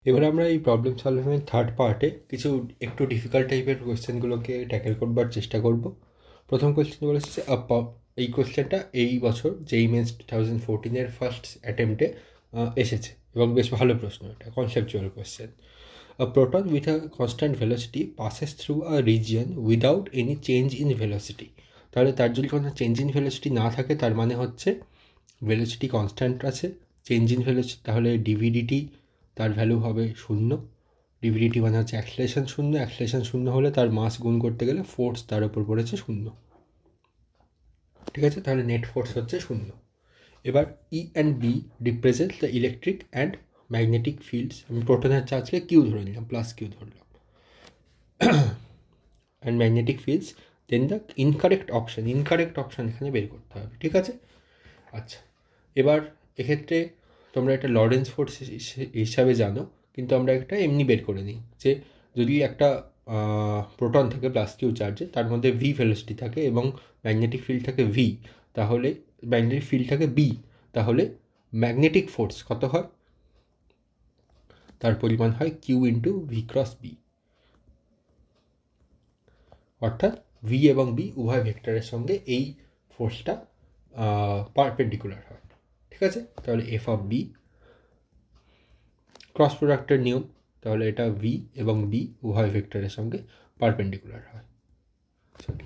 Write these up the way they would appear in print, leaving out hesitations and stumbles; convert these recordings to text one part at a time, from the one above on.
এবার আমরা এই প্রবলেম সলভিংয়ের থার্ড পার্টে কিছু একটু ডিফিকাল্ট টাইপের কোয়েশ্চেনগুলোকে ট্যাকেল করবার চেষ্টা করব। প্রথম কোয়েশ্চেন বলেছে এই কোয়েশ্চেনটা এই বছর যেই মেন্স 2014-এর ফার্স্ট অ্যাটেম্পটে এসেছে এবং বেশ ভালো প্রশ্ন, এটা conceptual question. A proton with a constant velocity passes through a region without any change in velocity. তাহলে তার যদি কোনো চেঞ্জ ইন ভেলোসিটি না থাকে তার মানে হচ্ছে ভেলোসিটি কনস্ট্যান্ট আছে, চেঞ্জ ইন ভেলোসিটি, তাহলে ডিভিডিটি তার ভ্যালু হবে 0। ডিভিডিটি মানে হচ্ছে অ্যাক্সিলারেশন 0, অ্যাক্সিলারেশন 0 হলে তার মাস গুণ করতে গেলে ফোর্স তার উপর পড়েছে 0, ঠিক আছে? তাহলে নেট ফোর্স হচ্ছে 0। এবার E and B represent the electric and magnetic fields. আমি প্রোটনের চার্জকে কিউ ধরে নিলাম, প্লাস কিউ ধরলাম, and magnetic fields, then the incorrect option এখানে বের করতে হবে, ঠিক আছে? আচ্ছা, এবার এক্ষেত্রে তোমরা একটা লরেন্স ফোর্স হিসাবে জানো, কিন্তু আমরা একটা এমনি বের করে নিই যে যদি একটা প্রোটন থাকে প্লাস কিউ চার্জে, তার মধ্যে ভি ভেলোসিটি থাকে এবং ম্যাগনেটিক ফিল্ড থাকে ভি, তাহলে ম্যাগনেটিক ফিল্ড থাকে বি, তাহলে ম্যাগনেটিক ফোর্স কত হয়? তার পরিমাণ হয় Q into V cross B, অর্থাৎ ভি এবং বি উভয় ভেক্টরের সঙ্গে এই ফোর্সটা পারপেন্ডিকুলার হয়, ঠিক আছে? তাহলে এফ অফ বি, ক্রস প্রোডাক্টের নিয়ম, তাহলে এটা ভি এবং বি উভয় ভেক্টরের সঙ্গে পারপেন্ডিকুলার হয়। সরি,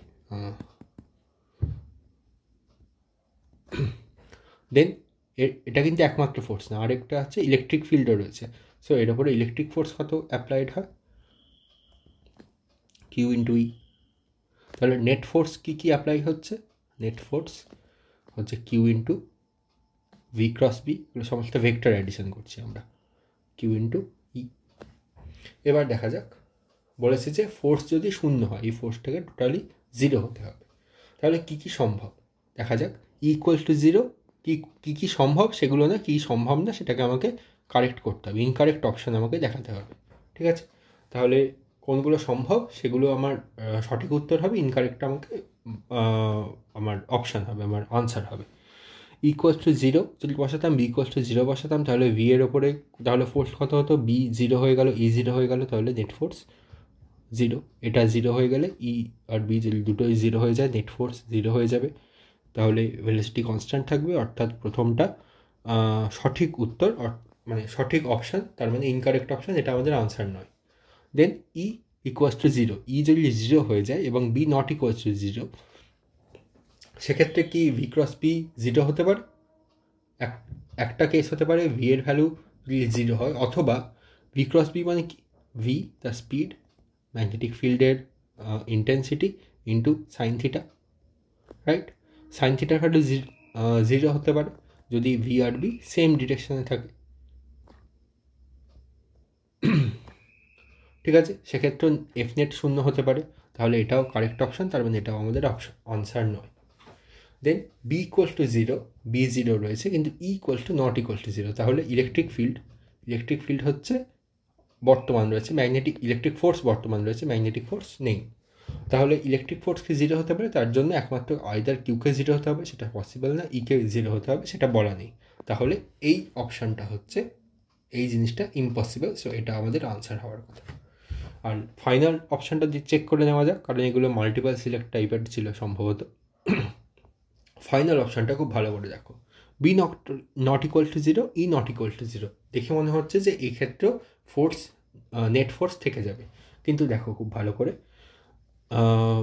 দেন এটা কিন্তু একমাত্র ফোর্স না, আরেকটা আছে ইলেকট্রিক ফিল্ডও রয়েছে। সো এর উপরে ইলেকট্রিক ফোর্স কত অ্যাপ্লাইড হয়? Q into E. তাহলে নেট ফোর্স কী অ্যাপ্লাই হচ্ছে? নেট ফোর্স হচ্ছে Q into V cross B, এগুলো সমস্ত ভেক্টর অ্যাডিশন করছি আমরা, কিউ ইন্টু ই। এবার দেখা যাক, বলেছে যে ফোর্স যদি 0 হয়, এই ফোর্সটাকে টোটালি 0 হতে হবে। তাহলে কী কী সম্ভব দেখা যাক। ইকুয়াল টু 0 কী সম্ভব সেগুলো না, কী সম্ভব না সেটাকে আমাকে কারেক্ট করতে হবে, ইনকারেক্ট অপশান আমাকে দেখাতে হবে, ঠিক আছে? তাহলে কোনগুলো সম্ভব সেগুলো আমার সঠিক উত্তর হবে, ইনকারেক্ট আমাকে আমার অপশান হবে, আমার আনসার হবে। ইকুয়াল টু 0 যদি বসাতাম, বি ইকুয়াল টু 0 বসাতাম, তাহলে ভি এর ওপরে তাহলে ফোর্স কত হতো? বি 0 হয়ে গেল, ই 0 হয়ে গেল, তাহলে নেট ফোর্স 0। এটা 0 হয়ে গেলে ই আর বি যদি দুটোই 0 হয়ে যায়, নেট ফোর্স 0 হয়ে যাবে, তাহলে ভেলোসিটি কনস্ট্যান্ট থাকবে, অর্থাৎ প্রথমটা সঠিক উত্তর, মানে সঠিক অপশান, তার মানে ইনকারেক্ট অপশান, এটা আমাদের আনসার নয়। দেন ই ইকুয়ালস টু 0, ই যদি 0 হয়ে যায় এবং বি নট ইকুয়ালস টু 0, সেক্ষেত্রে কি ভি ক্রস বি 0 হতে পারে? একটা কেস হতে পারে ভি এর ভ্যালু যদি 0 হয়, অথবা ভি ক্রস বি মানে কি? ভি দ্য স্পিড, ম্যাগনেটিক ফিল্ডের intensity into sine theta, right? Sine থিটার ভ্যালু 0 হতে পারে যদি ভি আর বি সেম ডিরেকশনে থাকে, ঠিক আছে? সেক্ষেত্রে এফ নেট 0 হতে পারে, তাহলে এটাও কারেক্ট অপশান, তার মানে এটাও আমাদের আনসার নয়। দেন বি ইকুয়াল টু 0, বি 0 রয়েছে কিন্তু E equal to not equal to 0, তাহলে ইলেকট্রিক ফিল্ড হচ্ছে বর্তমান রয়েছে, ইলেকট্রিক ফোর্স বর্তমান রয়েছে, ম্যাগনেটিক ফোর্স নেই। তাহলে ইলেকট্রিক ফোর্স কি 0 হতে পারে? তার জন্য একমাত্র আইদার কিউকে 0 হতে হবে, সেটা পসিবল না, ইকে 0 হতে হবে, সেটা বলা নেই। তাহলে এই অপশানটা হচ্ছে, এই জিনিসটা ইম্পসিবল, সো এটা আমাদের আনসার হওয়ার কথা। আর ফাইনাল অপশানটা চেক করে নেওয়া যাক, কারণ এগুলো মাল্টিপল সিলেক্ট টাইপের ছিল সম্ভবত। ফাইনাল অপশানটা খুব ভালো করে দেখো, B not equal to 0, E not equal to 0, দেখে মনে হচ্ছে যে এই ক্ষেত্রেও ফোর্স, নেট ফোর্স থেকে যাবে, কিন্তু দেখো খুব ভালো করে,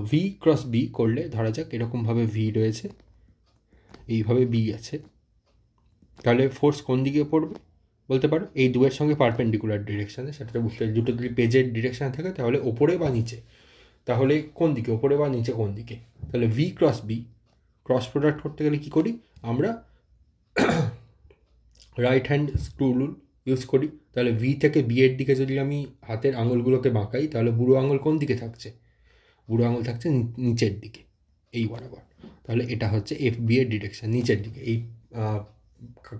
ভি ক্রস বি করলে ধরা যাক এরকমভাবে ভি রয়েছে, এইভাবে বি আছে, তাহলে ফোর্স কোন দিকে পড়বে বলতে পারো? এই দুয়ের সঙ্গে পারপেন্ডিকুলার ডিরেকশানে, সেটা বুঝতে পারি। দুটো যদি পেজের ডিরেকশানে থাকে তাহলে ওপরে বা নিচে, তাহলে কোন দিকে, ওপরে বা নিচে কোন দিকে? তাহলে V cross B cross product করতে গেলে কী করি আমরা? Right hand screw rule use করি। তাহলে ভি থেকে বি এর দিকে যদি আমি হাতের আঙুলগুলোকে বাঁকাই, তাহলে বুড়ো আঙুল কোন দিকে থাকছে? বুড়ো আঙুল থাকছে নিচের দিকে, এই বরাবর। তাহলে এটা হচ্ছে এফ বি এর ডিরেকশান, নিচের দিকে, এই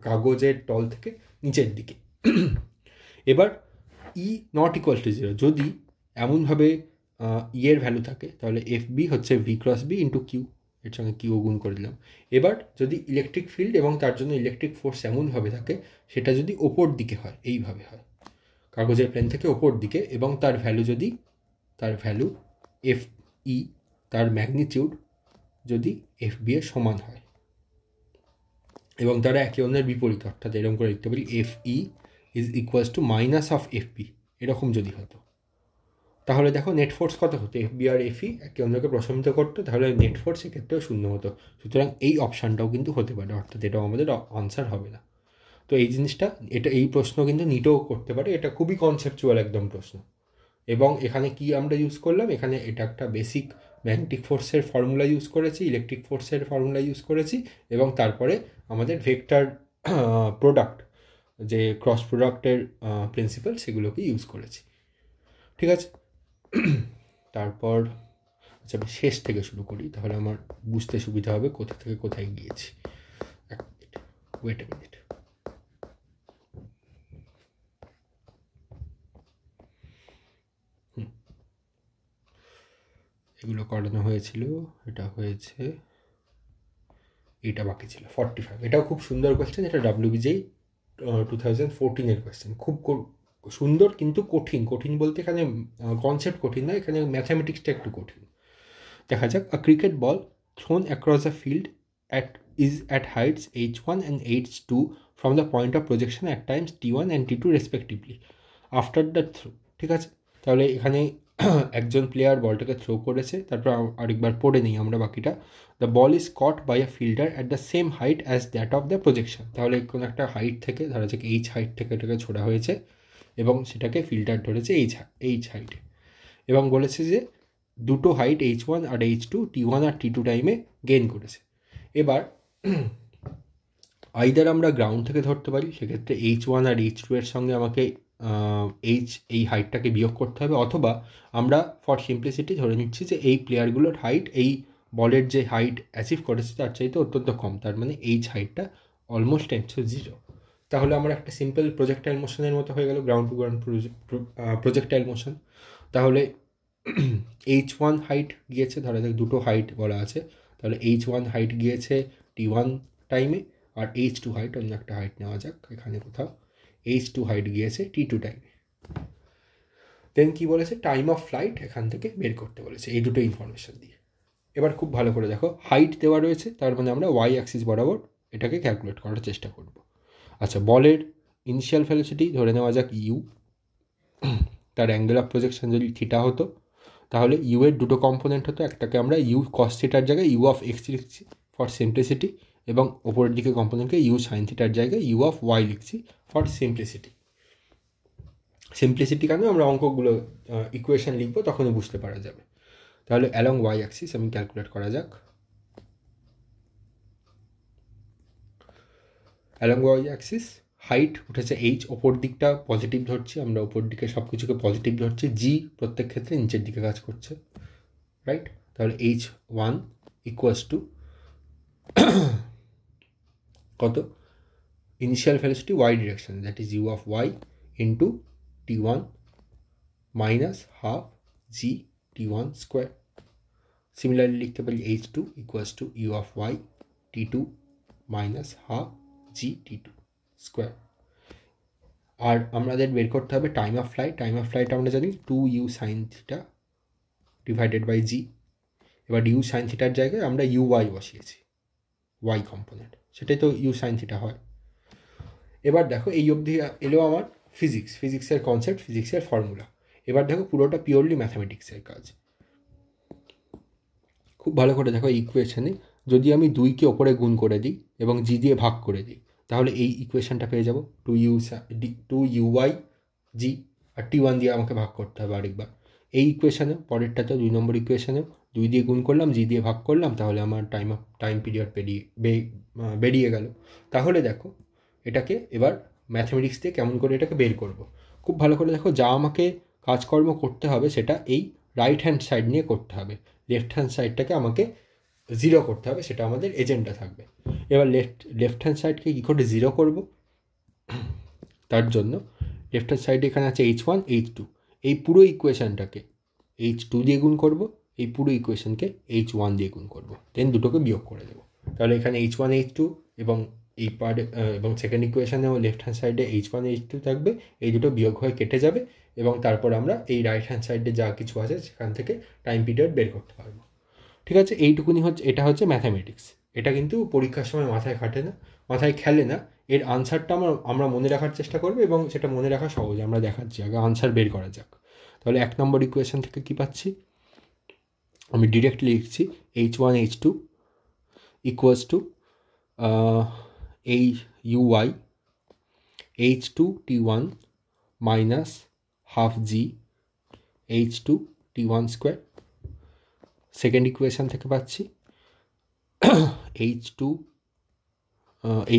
কাগজের তল থেকে নিচের দিকে। এবার ই নট ইকুয়াল টু 0 যদি এমনভাবে ই এর ভ্যালু থাকে, তাহলে এফ বি হচ্ছে V cross B into Q, এর সঙ্গে কিউ গুণ করে দিলাম। এবার যদি ইলেকট্রিক ফিল্ড এবং তার জন্য ইলেকট্রিক ফোর্স এমনভাবে থাকে, সেটা যদি ওপর দিকে হয়, এইভাবে হয়, কাগজের প্লেন থেকে ওপর দিকে, এবং তার ভ্যালু এফ ই, তার ম্যাগনিটিউড যদি এফ বি এর সমান হয়, এবং তারা একে অন্যের বিপরীত, অর্থাৎ এরকম করে লিখতে পারি F E is equals to minus of F B, এরকম যদি হতো, তাহলে দেখো নেট ফোর্স কত হতো, এফ বি আর এফ ই একে অন্যকে প্রশমিত করতো, তাহলে নেট ফোর্স এক্ষেত্রেও শূন্য হতো। সুতরাং এই অপশানটাও কিন্তু হতে পারে, অর্থাৎ এটাও আমাদের আনসার হবে না। তো এই জিনিসটা, এই প্রশ্ন কিন্তু নিটেও করতে পারে, এটা খুবই কনসেপচুয়াল একদম প্রশ্ন। এবং এখানে কি আমরা ইউজ করলাম, এখানে এটা একটা বেসিক ম্যাগনেটিক ফোর্সের ফর্মুলা ইউজ করেছি, ইলেকট্রিক ফোর্সের ফর্মুলা ইউজ করেছি, এবং তারপরে আমাদের ভেক্টর প্রোডাক্ট, যে ক্রস প্রোডাক্টের প্রিন্সিপাল, সেগুলোকে ইউজ করেছি। ঠিক আছে, তারপর আচ্ছা আমি শেষ থেকে শুরু করি, তাহলে আমার বুঝতে সুবিধা হবে কোথা থেকে কোথায় গিয়েছি। এক মিনিট, ওয়েট এ মিনিট। এগুলো করানো হয়েছিল, এটা হয়েছে, এটা বাকি ছিল 45। এটাও খুব সুন্দর কোয়েশ্চেন, এটা WBJEE 2014 কোয়েশ্চেন, খুব সুন্দর কিন্তু কঠিন বলতে এখানে কনসেপ্ট কঠিন না, এখানে ম্যাথামেটিক্সটা একটু কঠিন। দেখা যাক, a cricket ball thrown across a field is at heights h1 and h2 from the point of projection at times t1 and t2 respectively after the throw। ঠিক আছে, তাহলে এখানে একজন প্লেয়ার বলটাকে থ্রো করেছে, তারপর আরেকবার পড়ে নিই আমরা বাকিটা। The ball is caught by a fielder at the same height as that of the projection. তাহলে কোনো একটা হাইট থেকে, ধরা যাক এইচ হাইট থেকে এটাকে ছোড়া হয়েছে, এবং সেটাকে ফিল্ডার ধরেছে এইচ হাইটে, এবং বলেছে যে দুটো হাইট h1 আর h2 t1 আর t2 টাইমে গেইন করেছে। এবার আইদার আমরা গ্রাউন্ড থেকে ধরতে পারি, সেক্ষেত্রে h1 আর h2 এর সঙ্গে আমাকে এই হাইটটাকে বিয়োগ করতে হবে, অথবা আমরা ফর সিম্পলিসিটি ধরে নিচ্ছি যে এই প্লেয়ারগুলোর হাইট এই বলের যে হাইট অ্যাচিভ করেছে তার চাইতে অত্যন্ত কম, তার মানে এইচ হাইটটা অলমোস্ট টেন্ডস টু 0। তাহলে আমরা একটা সিম্পল প্রজেক্টাইল মোশনের মতো হয়ে গেল, ground to ground projectile motion. তাহলে h1 হাইট গিয়েছে, ধরা যাক দুটো হাইট বলা আছে, তাহলে h1 হাইট গিয়েছে t1 টাইমে, আর h2 হাইট, অন্য একটা হাইট নেওয়া যাক এখানে কোথাও, h2 হাইট গিয়েছে t2 টাইমে। দেন কি বলেছে, টাইম অফ ফ্লাইট এখান থেকে বের করতে বলেছে এই দুটো ইনফরমেশন দিয়ে। এবার খুব ভালো করে দেখো, হাইট দেওয়া রয়েছে, তার মানে আমরা ওয়াই অ্যাক্সিস বরাবর এটাকে ক্যালকুলেট করার চেষ্টা করব। আচ্ছা, বলের ইনিশিয়াল ভেলোসিটি ধরে নেওয়া যাক ইউ, তার অ্যাঙ্গেল অফ প্রজেকশন যদি থিটা হতো, তাহলে ইউ এর দুটো কম্পোনেন্ট হতো, একটাকে আমরা ইউ কস থিটার জায়গায় ইউ অফ এক্স লিখছি ফর সিম্পলিসিটি, এবং ওপরের দিকে কম্পোনেন্টকে ইউ সাইন থিটার জায়গায় ইউ অফ ওয়াই লিখছি ফর সিম্পলিসিটি। কেন আমরা অঙ্কগুলো ইকুয়েশন লিখবো, তখনই বুঝতে পারা যাবে। তাহলে অ্যালং ওয়াই অ্যাক্সিস আমি ক্যালকুলেট করা যাক। অ্যালং ওয়াই অ্যাক্সিস হাইট উঠেছে এইচ, ওপর দিকটা পজিটিভ ধরছি আমরা, ওপর দিকে সব কিছুকে পজিটিভ ধরছি, জি প্রত্যেক ক্ষেত্রে নিচের দিকে কাজ করছে, রাইট। তাহলে h1 ইকুয়ালস টু কত, initial velocity y direction, that is u of y into t1 minus half g t1 square. Similarly লিখতে পারি h2 equals to u of y t2 minus half g t2 square. আর আমাদের বের করতে হবে time of flight আমরা জানি 2u sine theta divided by g. এবার ইউ সাইন থিটার জায়গায় আমরা ইউ ওয়াই বসিয়েছি, ওয়াই কম্পোনেন্ট, সেটাই তো ইউ সাইন থিটা হয়। এবার দেখো এই অবধি এলো আমার ফিজিক্সের কনসেপ্ট, ফিজিক্সের ফর্মুলা। এবার দেখো পুরোটা পিওরলি ম্যাথামেটিক্সের কাজ। খুব ভালো করে দেখো, এই ইকুয়েশনে যদি আমি 2কে ওপরে গুণ করে দিই এবং জি দিয়ে ভাগ করে দিই, তাহলে এই ইকুয়েশনটা পেয়ে যাব 2uy জি, আর t1 দিয়ে আমাকে ভাগ করতে হবে আরেকবার। এই ইকুয়েশানে পরেরটাতে 2 নম্বর ইকুয়েশানেও 2 দিয়ে গুণ করলাম, জি দিয়ে ভাগ করলাম, তাহলে আমার টাইম পিরিয়ড বেরিয়ে গেল। তাহলে দেখো এটাকে এবার ম্যাথমেটিক্স দিয়ে কেমন করে এটাকে বের করব। খুব ভালো করে দেখো, যা আমাকে কাজকর্ম করতে হবে সেটা এই রাইট হ্যান্ড সাইড নিয়ে করতে হবে, লেফট হ্যান্ড সাইডটাকে আমাকে 0 করতে হবে, সেটা আমাদের এজেন্ডা থাকবে। এবার লেফট হ্যান্ড সাইডকে কী করে 0 করব, তার জন্য লেফট হ্যান্ড সাইডে এখানে আছে h1 h2, এই পুরো ইকুয়েশানটাকে h2 দিয়ে গুণ করব, এই পুরো ইকুয়েশানকে h1 দিয়ে গুণ করব, দেন দুটোকে বিয়োগ করে দেবো। তাহলে এখানে h1 h2 এবং এই পার্ট এবং সেকেন্ড ইকুয়েশানেও লেফট হ্যান্ড সাইডে H1 H2 থাকবে, এই দুটো বিয়োগ হয়ে কেটে যাবে এবং তারপর আমরা এই রাইট হ্যান্ড সাইডে যা কিছু আছে সেখান থেকে টাইম পিরিয়ড বের করতে পারবো। ঠিক আছে, এইটুকুনি হচ্ছে, এটা হচ্ছে ম্যাথামেটিক্স। এটা কিন্তু পরীক্ষার সময় মাথায় খাটে না, মাথায় খেলে না। এর আনসারটা আমরা মনে রাখার চেষ্টা করবো এবং সেটা মনে রাখা সহজ, আমরা দেখাচ্ছি। আগে আনসার বের করা যাক। তাহলে 1 নম্বর ইকুয়েশন থেকে কি পাচ্ছি, আমি ডিরেক্টলি লিখছি H1 H2 ইকুয়ালস টু এই UY H2 T1 minus half G H2 T1 square. Second equation থেকে পাচ্ছি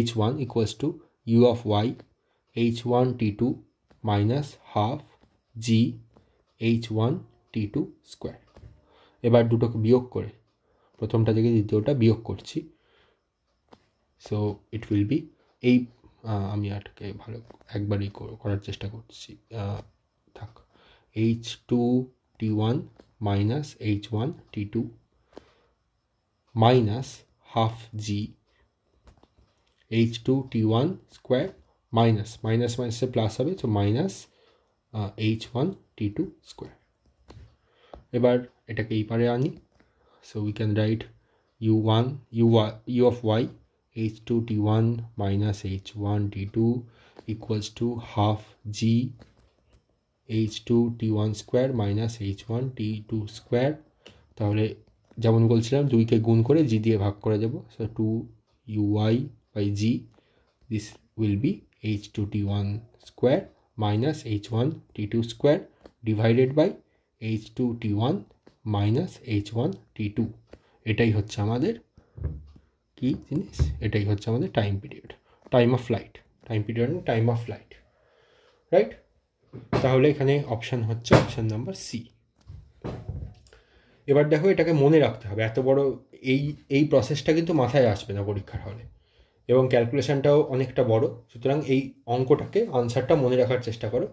H1 equals to U of Y H1 T2 minus half G H1 T2 square. এবার দুটোকে বিয়োগ করে, প্রথমটা থেকে দ্বিতীয়টা বিয়োগ করছি। সো ইট উইল বি, এই আমি আটকে ভালো একবারই করার চেষ্টা করছি, থাক, H2 T1 minus H1 T2 minus half G H2 T1 square minus মাইনাসে প্লাস হবে, তো মাইনাস H1 T2 স্কোয়ার। এবার এটাকে এই পারে আনি, so we can right U of Y H2 T1 minus H1 T2 equals to half G H2 T1 square minus H1 T2 square. তাহলে যেমন বলছিলাম, 2কে গুণ করে G দিয়ে ভাগ করে দেবো, so 2UY by G, this will be H2 T1 square minus H1 T2 square divided by H2 T1 minus H1 T2। এটাই হচ্ছে আমাদের কি জিনিস, এটাই হচ্ছে আমাদের time period, time of flight, time period time of flight, right. তাহলে এখানে অপশান হচ্ছে অপশান নাম্বার সি। এবার দেখো, এটাকে মনে রাখতে হবে, এত বড় এই প্রসেসটা কিন্তু মাথায় আসবে না পরীক্ষার হলে, এবং ক্যালকুলেশানটাও অনেকটা বড়। সুতরাং এই অঙ্কটাকে, আনসারটা মনে রাখার চেষ্টা করো।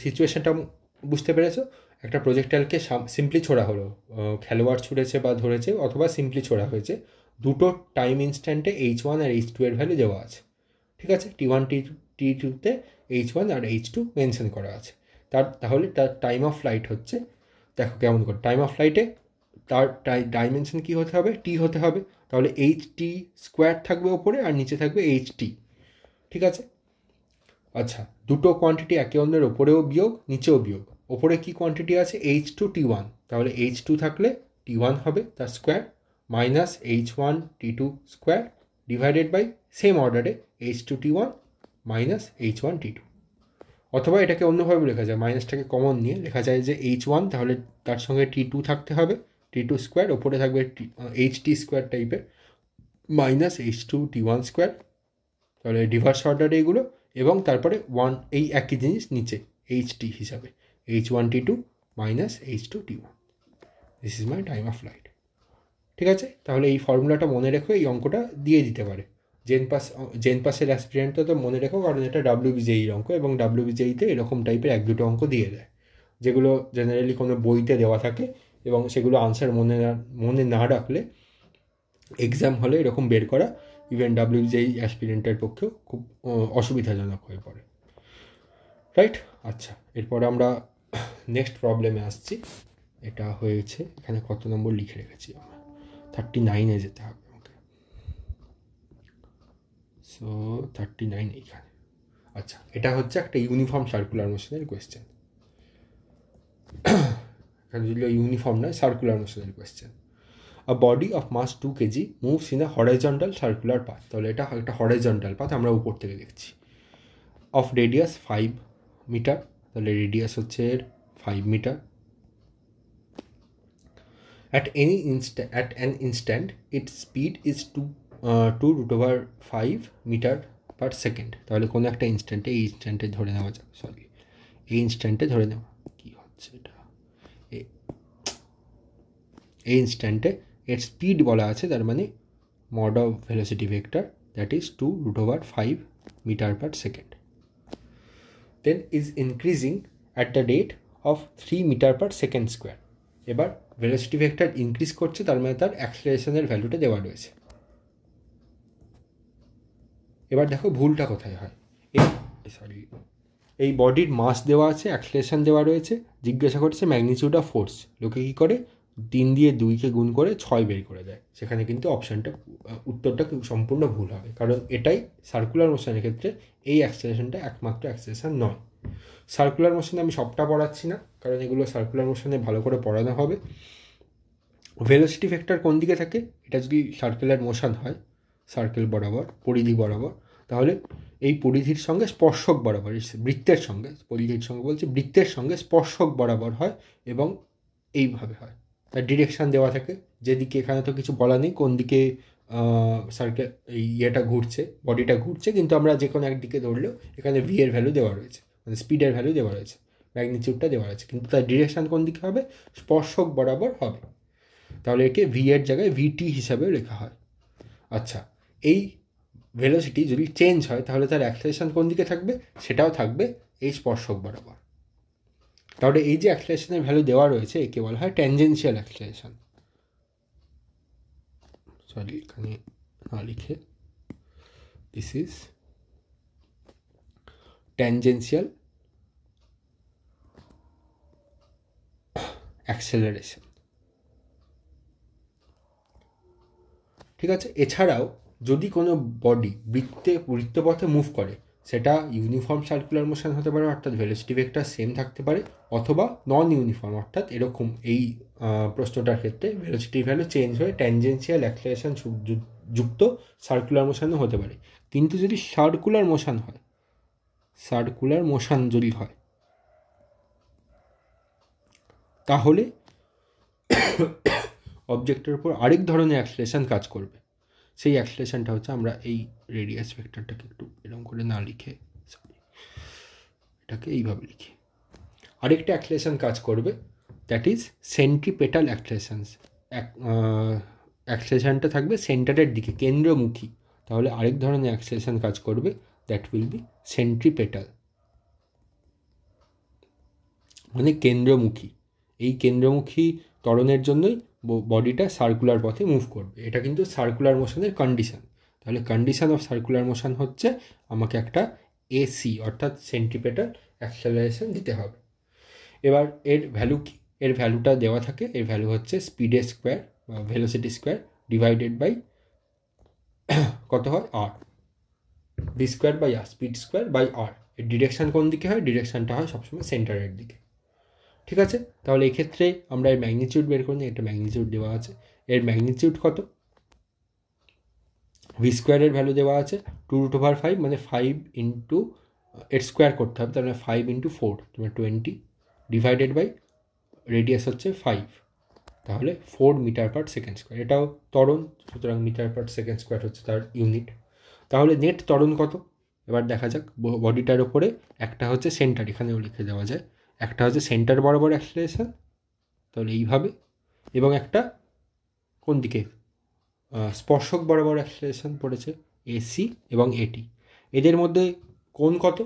সিচুয়েশানটা বুঝতে পেরেছো? একটা প্রজেক্টাইলকে সিম্পলি ছোড়া হলো, খেলোয়াড় ছুঁড়েছে বা ধরেছে, অথবা সিম্পলি ছোড়া হয়েছে। দুটো টাইম ইনস্ট্যান্টে H1 আর H2 এর ভ্যালু দেওয়া আছে, ঠিক আছে। T1 T2তে H1 আর H2 মেনশন করা আছে। তাহলে তার টাইম অফ ফ্লাইট হচ্ছে, দেখো কেমন করে, টাইম অফ ফ্লাইটে তার ডাইমেনশন কী হতে হবে, টি হতে হবে। তাহলে HT স্কোয়ার থাকবে ওপরে আর নিচে থাকবে HT, ঠিক আছে। আচ্ছা, দুটো কোয়ান্টিটি একে অন্যের ওপরেও বিয়োগ, নিচেও বিয়োগ। ওপরে কি কোয়ান্টিটি আছে, H2 T1, তাহলে H2 থাকলে T1 হবে তার square, minus H1 T2 square divided by same অর্ডারে H2 T1 minus H1 T2। অথবা এটাকে অন্যভাবে লেখা যায়, মাইনাসটাকে কমন নিয়ে লেখা যায় যে H1 তাহলে তার সঙ্গে T2 থাকতে হবে, T2 স্কোয়ার, ওপরে থাকবে HT স্কোয়ার টাইপের, মাইনাস H2 T1 স্কোয়ার, তাহলে রিভার্স অর্ডারে এগুলো, এবং তারপরে এই একই জিনিস নিচে HT হিসাবে H1 T2 minus H2 T1। This is my time of flight, ঠিক আছে। তাহলে এই ফর্মুলাটা মনে রেখো, এই অঙ্কটা দিয়ে দিতে পারে জেন পাসের অ্যাসপিরেন্টটা, তো মনে রেখো, কারণ এটা WBJE অঙ্ক, এবং WBJEতে এরকম টাইপের 1-2 অঙ্ক দিয়ে দেয়, যেগুলো জেনারেলি কোনো বইতে দেওয়া থাকে, এবং সেগুলো আনসার মনে না রাখলে এক্সাম হলে এরকম বের করা ইভেন WBJE অ্যাসপিরেন্টের পক্ষেও খুব অসুবিধাজনক হয়ে পড়ে, রাইট। আচ্ছা, এরপর আমরা নেক্সট প্রবলেমে আসছি। এটা হয়েছে, এখানে কত নম্বর লিখে রেখেছি আমরা, 39-এ যেতে হবে আমাকে, সো 39 এইখানে। আচ্ছা, এটা হচ্ছে একটা ইউনিফর্ম সার্কুলার মোশনের কোয়েশ্চেন। এখানে যদি ইউনিফর্ম নয়, সার্কুলার মোশনের question. A body of mass 2 kg moves in a horizontal circular path, তাহলে এটা একটা হরাইজন্টাল পাথ, আমরা উপর থেকে দেখছি, of radius 5 মিটার, তাহলে রেডিয়াস হচ্ছে 5 metre. at an instant its speed is 2√5 metre per second. তাহলে কোনো একটা ইনস্ট্যান্টে, এই ইনস্ট্যান্টে ধরে নেওয়া যাবে, এই ইনস্ট্যান্টে ধরে নেওয়া, কী হচ্ছে এটা, এই ইনস্ট্যান্টে এর স্পিড বলা আছে, তার মানে mod of velocity vector, that is 2√5 metre per second, then is increasing at the rate of 3 metre per second square. এবার ভেলোসিটি ভেক্টর ইনক্রিজ করছে, তার মানে তার অ্যাক্সেলারেশনের ভ্যালুটা দেওয়া রয়েছে। এবার দেখো ভুলটা কোথায় হয়। এই বডির মাস দেওয়া আছে, অ্যাক্সেলারেশন দেওয়া রয়েছে, জিজ্ঞাসা করছে ম্যাগনিটিউড অফ ফোর্স। লোকে কী করে 3 দিয়ে 2কে গুণ করে 6 বের করে দেয়। সেখানে কিন্তু অপশানটা উত্তরটা সম্পূর্ণ ভুল হবে, কারণ এটাই সার্কুলার মোশনের ক্ষেত্রে এই অ্যাক্সেলারেশনটা একমাত্র অ্যাক্সেলারেশন নয়। সার্কুলার মোশনে আমি সবটা পড়াচ্ছি না, কারণ এগুলো সার্কুলার মোশনে ভালো করে পড়ানো হবে। ভেলোসিটি ভেক্টর কোন দিকে থাকে? এটা যদি সার্কুলার মোশন হয়, সার্কেল বরাবর, পরিধি বরাবর, তাহলে এই পরিধির সঙ্গে স্পর্শক বরাবর, বৃত্তের সঙ্গে, পরিধির সঙ্গে বলছি, বৃত্তের সঙ্গে স্পর্শক বরাবর হয় এবং এইভাবে হয়। তার ডিরেকশান দেওয়া থাকে, যেদিকে, এখানে তো কিছু বলা নেই কোন দিকে সার্কেল এই ইয়েটা ঘুরছে, বডিটা ঘুরছে, কিন্তু আমরা যে কোনো একদিকে ধরলেও এখানে ভি এর ভ্যালু দেওয়া রয়েছে, মানে স্পিডের ভ্যালু দেওয়া রয়েছে, ম্যাগনিটিউডটা দেওয়া রয়েছে, কিন্তু তার ডিরেকশান কোন দিকে হবে? স্পর্শক বরাবর হবে। তাহলে একে ভি এর জায়গায় ভিটি হিসাবেও লেখা হয়। আচ্ছা, এই ভেলোসিটি যদি চেঞ্জ হয় তাহলে তার অ্যাক্সেলারেশন কোন দিকে থাকবে? সেটাও থাকবে এই স্পর্শক বরাবর। তাহলে এই যে অ্যাক্সেলারেশনের ভ্যালু দেওয়া রয়েছে একে বলা হয় ট্যানজেনশিয়াল অ্যাক্সেলারেশন। সরি, এখানে না লিখে, দিস ইজ ট্যানজেনশিয়াল অ্যাক্সেলারেশন। ঠিক আছে। এছাড়াও যদি কোনো বডি বৃত্তপথে মুভ করে, সেটা ইউনিফর্ম সার্কুলার মোশন হতে পারে, অর্থাৎ ভেলোসিটি ভেক্টর সেম থাকতে পারে, অথবা নন ইউনিফর্ম, অর্থাৎ এরকম এই প্রশ্নটার ক্ষেত্রে ভেলোসিটি ভ্যালু চেঞ্জ হয়ে ট্যানজেনশিয়াল অ্যাক্সেলারেশন যুক্ত সার্কুলার মোশনও হতে পারে। কিন্তু যদি সার্কুলার মোশন যদি হয়, তাহলে অবজেক্টের উপর আরেক ধরনের অ্যাক্সেলারেশন কাজ করবে। সেই অ্যাক্সেলারেশনটা হচ্ছে, আমরা এই রেডিয়াস ভেক্টরটাকে একটু এরকম করে না লিখে, এটাকে এইভাবে লিখি, আরেকটা অ্যাক্সেলারেশন কাজ করবে, দ্যাট ইজ সেন্ট্রিপেটাল অ্যাক্সেলারেশন। অ্যাক্সেলারেশনটা থাকবে সেন্টারের দিকে, কেন্দ্রমুখী। তাহলে আরেক ধরনের অ্যাক্সেলারেশন কাজ করবে, দ্যাট উইল বি সেন্ট্রিপেটাল, মানে কেন্দ্রমুখী। এই কেন্দ্রমুখী ত্বরণের জন্যই বডিটা সার্কুলার পথে মুভ করবে। এটা কিন্তু সার্কুলার মোশনের কন্ডিশন। তাহলে কন্ডিশন অফ সার্কুলার মোশন হচ্ছে আমাকে একটা এসি, অর্থাৎ সেন্ট্রিপেটাল অ্যাক্সেলারেশন দিতে হবে। এবার এর ভ্যালু কি? এর ভ্যালুটা দেওয়া থাকে, এর ভ্যালু হচ্ছে স্পিডের স্কোয়ার বা ভেলোসিটি স্কোয়ার ডিভাইডেড বাই কত হয়? R. V square by R, speed square by R. এর ডিরেকশান কোন দিকে হয়? ডিরেকশানটা হয় সবসময় সেন্টারের দিকে। ঠিক আছে। তাহলে এক্ষেত্রে আমরা এর ম্যাগনিটিউড বের করি, এটা ম্যাগনিটিউড দেওয়া আছে। এর ম্যাগনিটিউড কত? ভি স্কোয়ারের ভ্যালু দেওয়া আছে 2√5, মানে 5 ইন্টু এর স্কোয়ার করতে হবে, তার মানে 5 ইন্টু 4, তোমার 20, ডিভাইডেড বাই রেডিয়াস হচ্ছে 5, তাহলে 4 মিটার পার সেকেন্ড স্কোয়ার। এটাও ত্বরণ, সুতরাং মিটার পার সেকেন্ড স্কোয়ার হচ্ছে তার ইউনিট। তাহলে নেট ত্বরণ কত? এবার দেখা যাক। বডিটার ওপরে একটা হচ্ছে সেন্টার, এখানেও লিখে দেওয়া যায়, একটা হচ্ছে সেন্টার বরাবর অ্যাক্সেলারেশন, তাহলে এইভাবে, এবং একটা কোন দিকে? স্পর্শক বরাবর অ্যাক্সেলারেশন পড়েছে, এসি এবং এটি। এদের মধ্যে কোণ কত?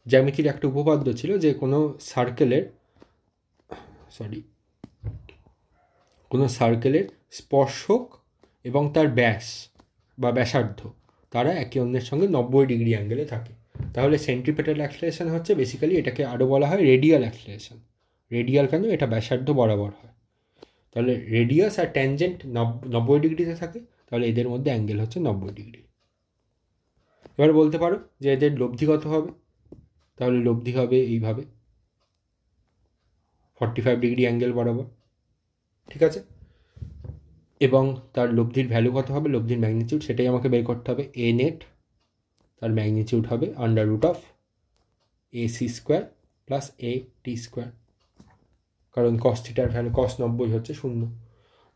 জ্যামিতির একটা উপপাদ্য ছিল যে কোনো সার্কেলের স্পর্শক এবং তার ব্যাস বা ব্যাসার্ধ, তারা একে অন্যের সঙ্গে 90 ডিগ্রি অ্যাঙ্গেলে থাকে। তাহলে সেন্ট্রিপেটাল অ্যাক্সেলারেশন হচ্ছে বেসিক্যালি, এটাকে আরও বলা হয় রেডিয়াল অ্যাক্সেলারেশন। রেডিয়াল কেন? এটা ব্যাসার্ধ বরাবর হয়। তাহলে রেডিয়াস আর ট্যানজেন্ট 90 ডিগ্রিতে থাকে, তাহলে এদের মধ্যে অ্যাঙ্গেল হচ্ছে 90 ডিগ্রি। এবার বলতে পারো যে এদের লব্ধি কত হবে? তাহলে লব্ধি হবে এইভাবে, 45 ডিগ্রি অ্যাঙ্গেল বরাবর। ঠিক আছে। এবং তার লব্ধির ভ্যালু কত হবে? লব্ধির ম্যাগনিটিউড, সেটাই আমাকে বের করতে হবে। এ নেট, তার ম্যাগনিটিউড হবে √AC square plus AT square, কারণ কস থিটার ভ্যালু cos 90 হচ্ছে 0।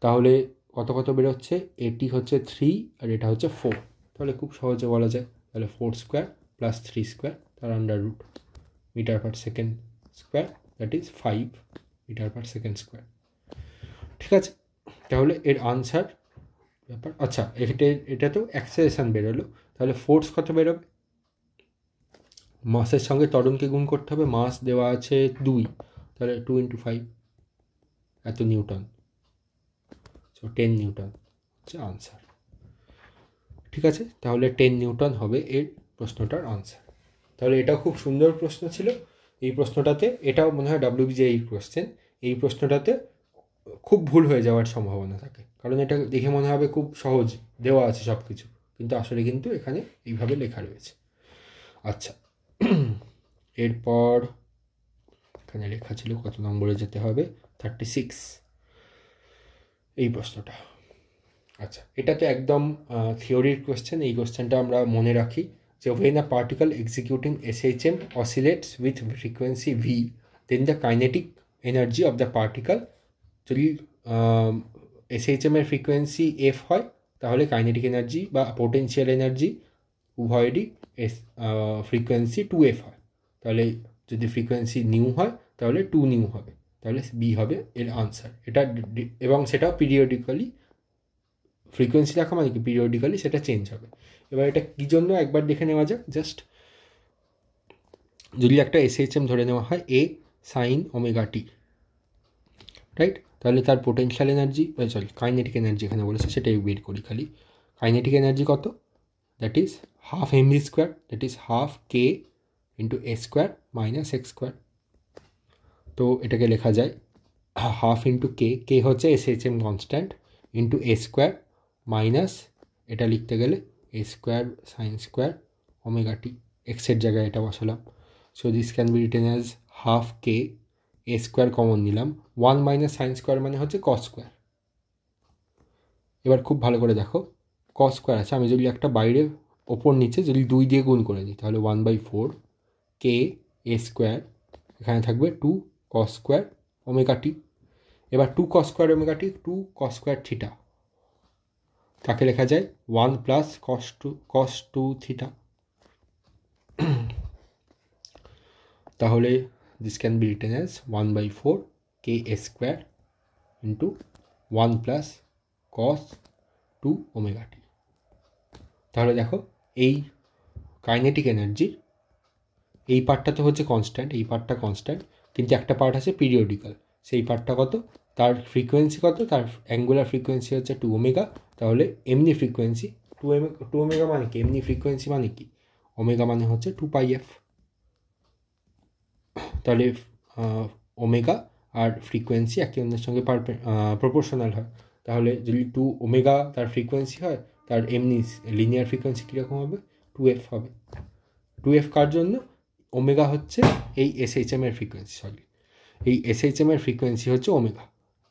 তাহলে কত বেরোচ্ছে? এটি হচ্ছে 3 আর এটা হচ্ছে 4, তাহলে খুব সহজে বলা যায়, তাহলে 4 স্কোয়ার প্লাস 3 স্কোয়ার, তার √ metre per second square, that is 5 metre per second square. ঠিক আছে। তাহলে এর আনসার ব্যাপার। আচ্ছা, এটা তো অ্যাক্সেলারেশন বেরোলো, তাহলে ফোর্স কত বেরোবে? মাসের সঙ্গে ত্বরণকে গুণ করতে হবে, মাস দেওয়া আছে 2, তাহলে 2 × 5 এত নিউটন, সো 10 নিউটন হচ্ছে আনসার। ঠিক আছে, তাহলে 10 নিউটন হবে এর প্রশ্নটার আনসার। তাহলে এটাও খুব সুন্দর প্রশ্ন ছিল। এই প্রশ্নটাতে, এটাও মনে হয় WBJEE কোশ্চেন, এই প্রশ্নটাতে খুব ভুল হয়ে যাওয়ার সম্ভাবনা থাকে, কারণ এটা দেখে মনে হবে খুব সহজ, দেওয়া আছে সব কিছু, কিন্তু আসলে কিন্তু এখানে এইভাবে লেখা রয়েছে। আচ্ছা, এরপর এখানে লেখা ছিল কত নম্বরে যেতে হবে, 36, এই প্রশ্নটা। আচ্ছা, এটা তো একদম থিওরির কোশ্চেন। এই কোশ্চেনটা আমরা মনে রাখি যে when a particle executing SHM oscillates with frequency v, then the kinetic energy of the particle, যদি SHM এর ফ্রিকোয়েন্সি f হয় তাহলে কাইনেটিক এনার্জি বা পোটেনশিয়াল এনার্জি উভয়েরই ফ্রিকোয়েন্সি 2f হয়। তাহলে যদি ফ্রিকোয়েন্সি নিউ হয় তাহলে 2 নিউ হবে, তাহলে বি হবে এর আনসার। এটা এবং সেটাও পিরিয়ডিক্যালি, ফ্রিকোয়েন্সি রাখা মানে কি পিরিয়ডিক্যালি সেটা চেঞ্জ হবে। এবার এটা কী জন্য একবার দেখে নেওয়া যাক। জাস্ট যদি একটা SHM ধরে নেওয়া হয় এ সাইন ওমেগা টি, রাইট, তাহলে তার potential energy, sorry kinetic energy এখানে বলেছে, সেটাই বের করি খালি। কাইনেটিক এনার্জি কত, that is half mv square, that is half K into A square minus x square. তো এটাকে লেখা যায় হাফ ইন্টু কে, কে হচ্ছে SHM কনস্ট্যান্ট, ইন্টু এ স্কোয়ার মাইনাস, এটা লিখতে গেলে এ স্কোয়ার সাইন স্কোয়ার ওমেগা টি, এক্সের জায়গায় এটা বসালাম। So this can be written as half K, a square common নিলাম, 1 মাইনাস সাইন স্কোয়ার মানে হচ্ছে কস স্কোয়ার। এবার খুব ভালো করে দেখো, কস স্কোয়ার আছে, আমি যদি একটা বাইরে ওপর নিচে যদি 2 দিয়ে গুণ করে দিই তাহলে 1/4 কে এ স্কোয়ার, এখানে থাকবে 2 কস স্কোয়ার ওমেগা টি। এবার 2 cos square omega t, 2 cos square theta, তাকে লেখা যায় 1 প্লাস কস টু থিটা। তাহলে this can be written as 1/4 k a square into 1 plus cos 2 omega t. তাহলে দেখো এই কাইনেটিক এনার্জির এই পার্টটা তো হচ্ছে কনস্ট্যান্ট, এই পার্টটা কনস্ট্যান্ট, কিন্তু একটা পার্ট আছে পিরিয়ডিক্যাল, সেই পার্টটা কত, তার ফ্রিকোয়েন্সি কত, তার অ্যাঙ্গুলার ফ্রিকোয়েন্সি হচ্ছে 2 ওমেগা। তাহলে এমনি ফ্রিকোয়েন্সি 2 ওমেগা মানে কি, এমনি ফ্রিকোয়েন্সি মানে কি, ওমেগা মানে হচ্ছে 2πf। তাহলে ওমেগা আর ফ্রিকোয়েন্সি একে অন্যের সঙ্গে প্রপোর্শনাল হয়। তাহলে যদি 2 ওমেগা তার ফ্রিকোয়েন্সি হয়, তার এমনি লিনিয়ার ফ্রিকোয়েন্সি কীরকম হবে, 2f হবে। 2f কার জন্য, ওমেগা হচ্ছে এই SHM এর ফ্রিকোয়েন্সি, সরি এই SHM এর ফ্রিকোয়েন্সি হচ্ছে ওমেগা,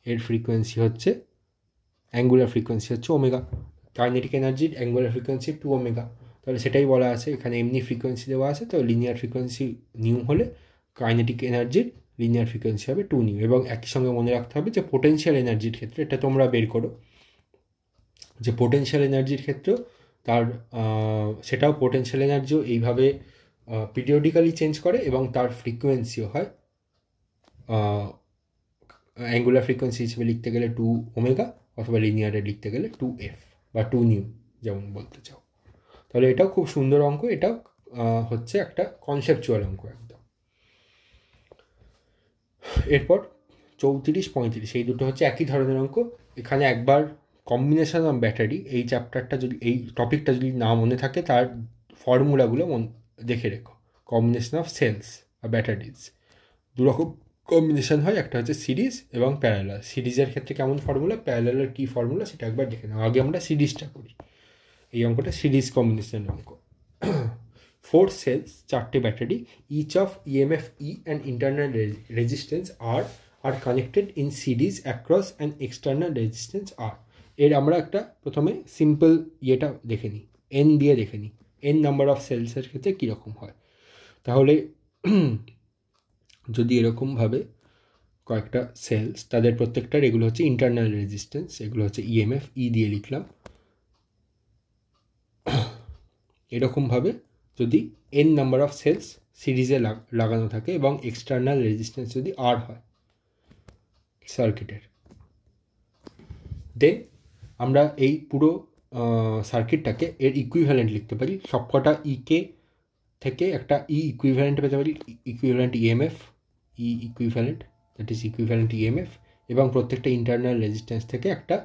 এর ফ্রিকোয়েন্সি হচ্ছে অ্যাঙ্গুলার ফ্রিকোয়েন্সি হচ্ছে ওমেগা, কাইনেটিক এনার্জির অ্যাঙ্গুলার ফ্রিকোয়েন্সি 2 ওমেগা। তাহলে সেটাই বলা আছে এখানে, এমনি ফ্রিকোয়েন্সি দেওয়া আছে, তো লিনিয়ার ফ্রিকোয়েন্সি নিউ হলে কাইনেটিক এনার্জির লিনিয়ার ফ্রিকোয়েন্সি হবে 2 নিউ। এবং একই সঙ্গে মনে রাখতে হবে যে পোটেনশিয়াল এনার্জির ক্ষেত্রে, এটা তোমরা বের করো যে পোটেনশিয়াল এনার্জির ক্ষেত্রেও তার সেটাও পোটেনশিয়াল এনার্জিও এইভাবে পিরিয়ডিক্যালি চেঞ্জ করে এবং তার ফ্রিকোয়েন্সিও হয় অ্যাঙ্গুলার ফ্রিকোয়েন্সি হিসেবে লিখতে গেলে 2 ওমেগা, অথবা লিনিয়ারে লিখতে গেলে 2f বা 2 নিউ যেমন বলতে চাও। তাহলে এটাও খুব সুন্দর অঙ্ক, এটাও হচ্ছে একটা কনসেপচুয়াল অঙ্ক একদম। এরপর 34-35 এই দুটো হচ্ছে একই ধরনের অঙ্ক। এখানে একবার কম্বিনেশন অফ ব্যাটারি, এই চ্যাপ্টারটা যদি, এই টপিকটা যদি না মনে থাকে তার ফর্মুলাগুলো দেখে রেখো। কম্বিনেশন অফ সেলস বা ব্যাটারিজ, দুরকম কম্বিনেশন হয়, একটা হচ্ছে সিরিজ এবং প্যারালাল। সিরিজের ক্ষেত্রে কেমন ফর্মুলা, প্যারালালের কী ফর্মুলা, সেটা একবার দেখে নাও। আগে আমরা সিরিজটা করি, এই অঙ্কটা সিরিজ কম্বিনেশন অঙ্ক। 4 সেলস, 4টে battery, each of EMF E and internal resistance R are connected in series across an external resistance R. এর আমরা একটা প্রথমে সিম্পল ইয়েটা দেখে নিই, n দিয়ে দেখে নিই, n নাম্বার অফ সেলসের ক্ষেত্রে কীরকম হয়। তাহলে যদি এরকমভাবে কয়েকটা সেলস, তাদের প্রত্যেকটার এগুলো হচ্ছে ইন্টারনাল রেজিস্ট্যান্স, এগুলো হচ্ছে EMF E দিয়ে লিখলাম। এরকমভাবে যদি n নাম্বার অফ সেলস সিরিজে লাগানো থাকে এবং এক্সটার্নাল রেজিস্ট্যান্স যদি R হয় সার্কিটের, দেন আমরা এই পুরো সার্কিটটাকে এর ইকুইভ্যালেন্ট লিখতে পারি। সবকটা ইকে থেকে একটা ইকুইভ্যালেন্ট পেতে পারি, equivalent EMF, equivalent, that is equivalent EMF, এবং প্রত্যেকটা ইন্টারনাল রেজিস্ট্যান্স থেকে একটা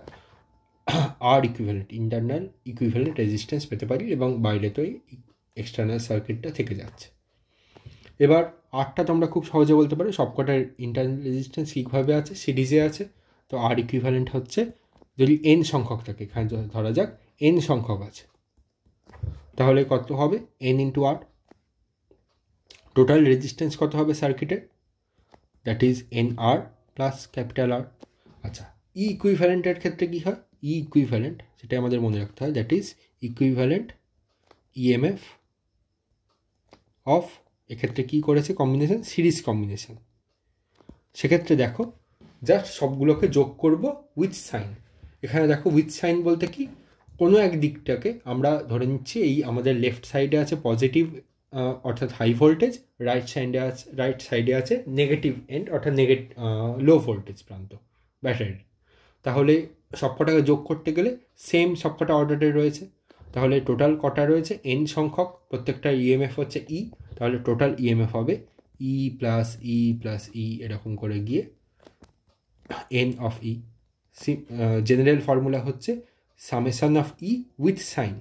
আর ইকুইভ্যালেন্ট ইন্টারনাল ইকুইভ্যালেন্ট রেজিস্ট্যান্স পেতে পারি এবং বাইরে তো এক্সটার্নাল সার্কিটটা থেকে যাচ্ছে। এবার আরটা তোমরা খুব সহজে বলতে পারো সবকটার ইন্টারনাল রেজিস্ট্যান্স কীভাবে আছে, সিরিজে আছে। তো আর ইকুইভ্যালেন্ট হচ্ছে যদি এন সংখ্যক থাকে, এখানে ধরা যাক এন সংখ্যক আছে, তাহলে কত হবে N into R. Total resistance কত হবে সার্কিটের, that is N R plus capital R. আচ্ছা, ই ইকুইভ্যালেন্টের ক্ষেত্রে কী হয়, ই ইকুইভ্যালেন্ট সেটা আমাদের মনে রাখতে হয়, that is equivalent EMF of, এক্ষেত্রে কী করেছে কম্বিনেশন, সিরিজ কম্বিনেশন। সেক্ষেত্রে দেখো জাস্ট সবগুলোকে যোগ করব উইথ সাইন। এখানে দেখো উইথ সাইন বলতে কি, কোনো এক দিকটাকে আমরা ধরে নিচ্ছি এই আমাদের লেফট সাইডে আছে পজিটিভ অর্থাৎ হাই ভোল্টেজ, রাইট সাইডে আছে নেগেটিভ এন্ড অর্থাৎ লো ভোল্টেজ প্রান্ত ব্যাটারির। তাহলে সবকটাকে যোগ করতে গেলে সেম সবকটা অর্ডারে রয়েছে, তাহলে টোটাল কটা রয়েছে এন সংখ্যক, প্রত্যেকটা ইএমএফ হচ্ছে ই, তাহলে টোটাল ইএমএফ হবে ই প্লাস ই প্লাস ই এরকম করে গিয়ে n of E. General formula হচ্ছে summation of E with sign.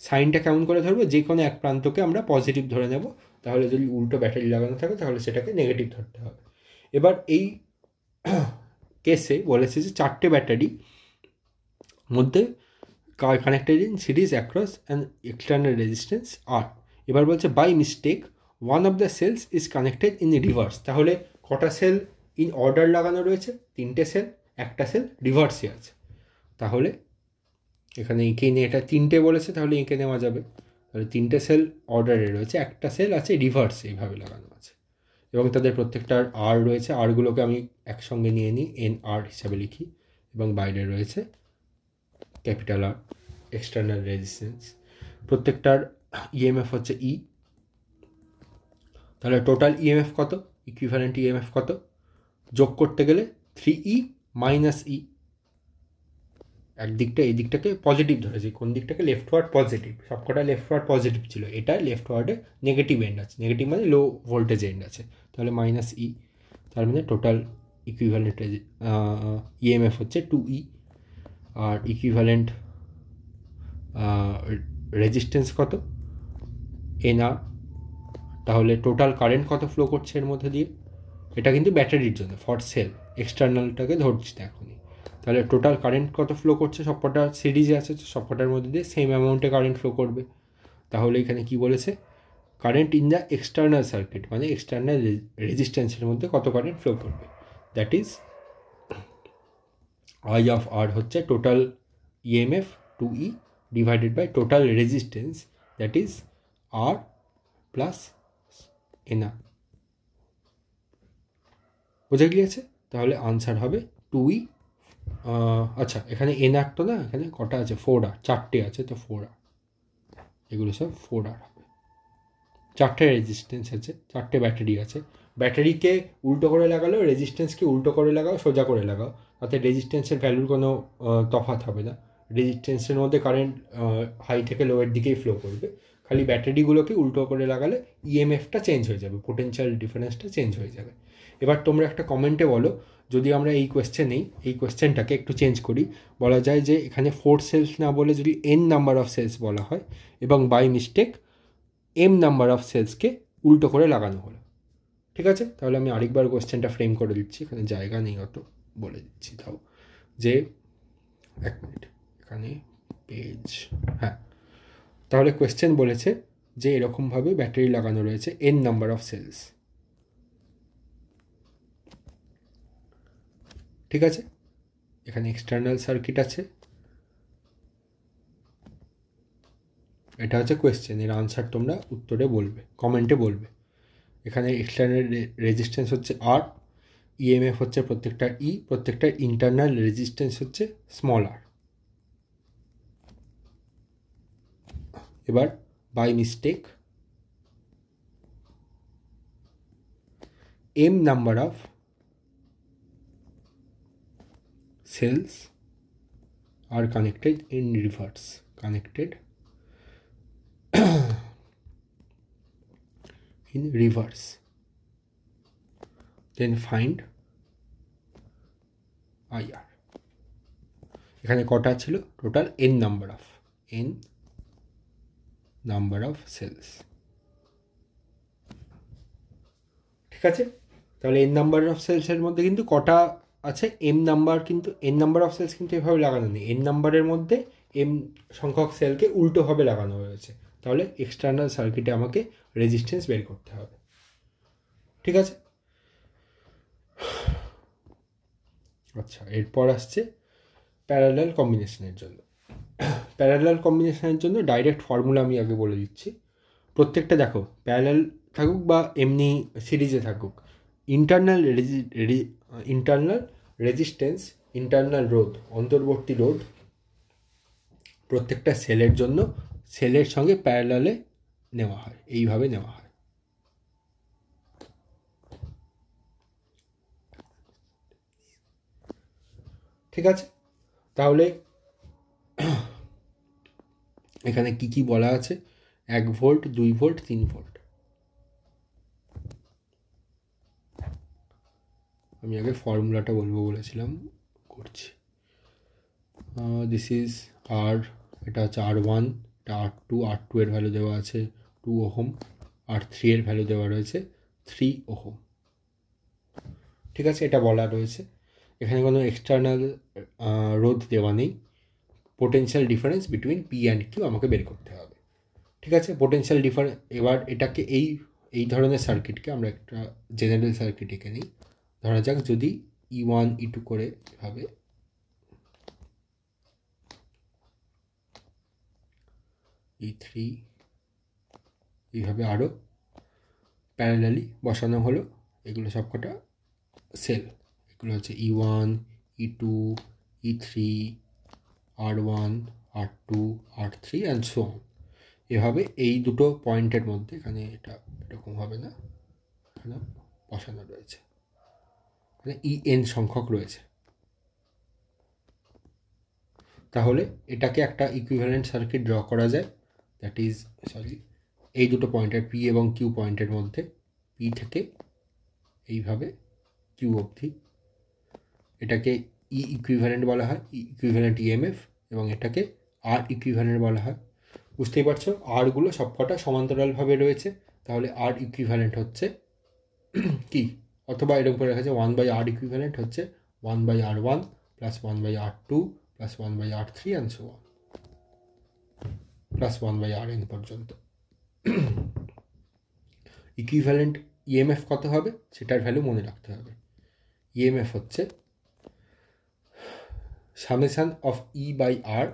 সাইনটা কেমন করে ধরবো, যে কোনো এক প্রান্তকে আমরা পজিটিভ ধরে নেব, তাহলে যদি উল্টো ব্যাটারি লাগানো থাকে তাহলে সেটাকে নেগেটিভ ধরতে হবে। এবার এই কেসে বলেছে যে 4টে ব্যাটারি মধ্যে connected in series across an external resistance R. এবার বলছে by mistake one of the cells is connected in reverse. তাহলে কটা সেল ইন অর্ডার লাগানো রয়েছে, 3টে সেল, একটা সেল রিভার্সে আছে। তাহলে এখানে এঁকে নিয়ে, এটা 3টে বলেছে তাহলে এঁকে নেওয়া যাবে, তাহলে 3টে সেল অর্ডারে রয়েছে, একটা সেল আছে রিভার্সে এইভাবে লাগানো আছে, এবং তাদের প্রত্যেকটার আর রয়েছে। আরগুলোকে আমি একসঙ্গে নিয়ে নিই, এন আর হিসাবে লিখি, এবং বাইরে রয়েছে ক্যাপিটাল আর এক্সটার্নাল রেজিস্ট্যান্স। প্রত্যেকটার ইএমএফ হচ্ছে ই। তাহলে টোটাল ইএমএফ কত, ইকুইভ্যালেন্ট ইএমএফ কত, যোগ করতে গেলে 3E মাইনাস ই। একদিকটা এই দিকটাকে পজিটিভ ধরেছি, কোন দিকটাকে, লেফট ওয়ার্ড পজিটিভ, সবকটা লেফট ওয়ার্ড পজিটিভ ছিল, এটা লেফট ওয়ার্ডে নেগেটিভ এন্ড আছে, নেগেটিভ মানে লো ভোল্টেজ এন্ড আছে, তাহলে মাইনাস ই। তার মানে টোটাল ইকুইভ্যালেন্ট ইএমএফ হচ্ছে 2E। আর ইকুইভ্যালেন্ট রেজিস্ট্যান্স কত, এনআর। তাহলে টোটাল কারেন্ট কত ফ্লো করছে এর মধ্যে দিয়ে, এটা কিন্তু ব্যাটারির জন্য, ফর সেল এক্সটার্নালটাকে ধরছি না এখনই। তাহলে টোটাল কারেন্ট কত ফ্লো করছে, সবকটা সিরিজে আছে, সবকটার মধ্যে দিয়ে সেম অ্যামাউন্টে কারেন্ট ফ্লো করবে। তাহলে এখানে কি বলেছে, current in the external circuit মানে এক্সটার্নাল রেজিস্ট্যান্সের মধ্যে কত কারেন্ট ফ্লো করবে, that is I of R হচ্ছে total EMF 2E divided by total resistance, that is R plus NR. বোঝা গিয়েছে? তাহলে আনসার হবে 2E। আচ্ছা, এখানে এনআর তো না, এখানে কটা আছে, 4R, 4টে আছে, তো 4R, এগুলো সব 4R হবে। 4টে রেজিস্ট্যান্স আছে, 4টে ব্যাটারি আছে। ব্যাটারিকে উল্টো করে লাগালেও, রেজিস্ট্যান্সকে উল্টো করে লাগাও, সোজা করে লাগাও, তাতে রেজিস্ট্যান্সের ভ্যালুর কোনো তফাৎ হবে না। রেজিস্ট্যান্সের মধ্যে কারেন্ট হাই থেকে লোয়ের দিকেই ফ্লো করবে, খালি ব্যাটারিগুলোকে উল্টো করে লাগালে ইএমএফটা চেঞ্জ হয়ে যাবে, পোটেনশিয়াল ডিফারেন্সটা চেঞ্জ হয়ে যাবে। এবার তোমরা একটা কমেন্টে বলো, যদি আমরা এই কোয়েশ্চেনটাকে একটু চেঞ্জ করি, বলা যায় যে এখানে 4 সেলস না বলে যদি এন নাম্বার অফ সেলস বলা হয়, এবং by mistake M number of সেলসকে উল্টো করে লাগানো হলো। ঠিক আছে, তাহলে আমি আরেকবার কোয়েশ্চেনটা ফ্রেম করে দিচ্ছি, এখানে জায়গা নেই অত, বলে দিচ্ছি তাও, যে 1 মিনিট, এখানে পেজ, হ্যাঁ। তাহলে কোয়েশ্চেন বলেছে যে এরকমভাবে ব্যাটারি লাগানো রয়েছে এন নাম্বার অফ সেলস, ঠিক আছে। এখানে এক্সটার্নাল সার্কিট আছে, এটা হচ্ছে কোয়েশ্চেন, এর আনসার তোমরা উত্তরে বলবে, কমেন্টে বলবে। এখানে এক্সটার্নাল রেজিস্ট্যান্স হচ্ছে আর, ইএমএফ হচ্ছে প্রত্যেকটা ই, প্রত্যেকটা ইন্টারনাল রেজিস্ট্যান্স হচ্ছে স্মল আর। এবার by mistake M number of cells are connected in reverse, then find IR. এখানে কটা ছিল total n number of cells. ঠিক আছে, তাহলে n নাম্বার অফ সেলসের মধ্যে কিন্তু কটা আছে m নাম্বার, কিন্তু n নাম্বার অফ সেলস কিন্তু এভাবে লাগানো নেই, n নাম্বারের মধ্যে m সংখ্যক সেলকে উল্টোভাবে লাগানো হয়েছে। তাহলে এক্সটার্নাল সার্কিটে আমাকে রেজিস্ট্যান্স বের করতে হবে। ঠিক আছে, আচ্ছা এরপর আসছে প্যারালাল কম্বিনেশনের জন্য। প্যারালাল কম্বিনেশনের জন্য ডাইরেক্ট ফর্মুলা আমি আগে বলে দিচ্ছি। প্রত্যেকটা দেখো প্যারালাল থাকুক বা এমনি সিরিজে থাকুক, ইন্টারনাল রেজিস্ট্যান্স, ইন্টারনাল রোধ, অন্তর্বর্তী রোধ প্রত্যেকটা সেলের জন্য সেলের সঙ্গে প্যারালালে নেওয়া হয়, এইভাবে নেওয়া হয়। ঠিক আছে, তাহলে এখানে কি কি বলা আছে, 1 ভোল্ট, 2 ভোল্ট, 3 ভোল্ট। আমি আগে ফর্মুলাটা বলবো বলেছিলাম, করছি। দিস ইজ আর, এটা হচ্ছে R1, এটা R2, R2 এর ভ্যালু দেওয়া আছে 2 ওহম, R3 এর ভ্যালু দেওয়া রয়েছে 3 ওহম। ঠিক আছে, এটা বলা রয়েছে। এখানে কোনো এক্সটার্নাল রোধ দেওয়া নেই। Potential difference between P and Q আমাকে বের করতে হবে। ঠিক আছে, পোটেনশিয়াল ডিফারেন্স, এবার এটাকে এই ধরনের সার্কিটকে আমরা একটা জেনারেল সার্কিট এঁকে নিই। ধরা যাক যদি E1 E2 করে এভাবে E3 এইভাবে আরও প্যারালালি বসানো হলো, এগুলো সবকটা সেল, এগুলো হচ্ছে E1, E2, E3, R1, R2, R3 and so on. এভাবে এই দুটো পয়েন্টের মধ্যে, এখানে এটা এরকম হবে না, এখানে বসানো রয়েছে, মানে EN সংখ্যক রয়েছে। তাহলে এটাকে একটা ইকুইভ্যালেন্ট সার্কিট ড্র করা যায়, দ্যাট ইজ এই দুটো পয়েন্টের পি এবং কিউ পয়েন্টের মধ্যে, পি থেকে এইভাবে কিউ অবধি, এটাকে ই ইকুইভ্যালেন্ট বলা হয়, ইকুইভ্যালেন্ট ইএমএফ, এবং এটাকে আর ইকুইভ্যালেন্ট বলা হয়। বুঝতেই পারছো আরগুলো সবকটা সমান্তরালভাবে রয়েছে, তাহলে আর ইকুইভ্যালেন্ট হচ্ছে কি, অথবা এরকম করে রেখেছে 1/R ইকুইভ্যালেন্ট হচ্ছে 1/R1 plus 1/R2 plus 1/R3 and so on plus 1/Rn পর্যন্ত। ইকুইভ্যালেন্ট ইএমএফ কত হবে সেটার ভ্যালু মনে রাখতে হবে। ইএমএফ হচ্ছে summation of E by R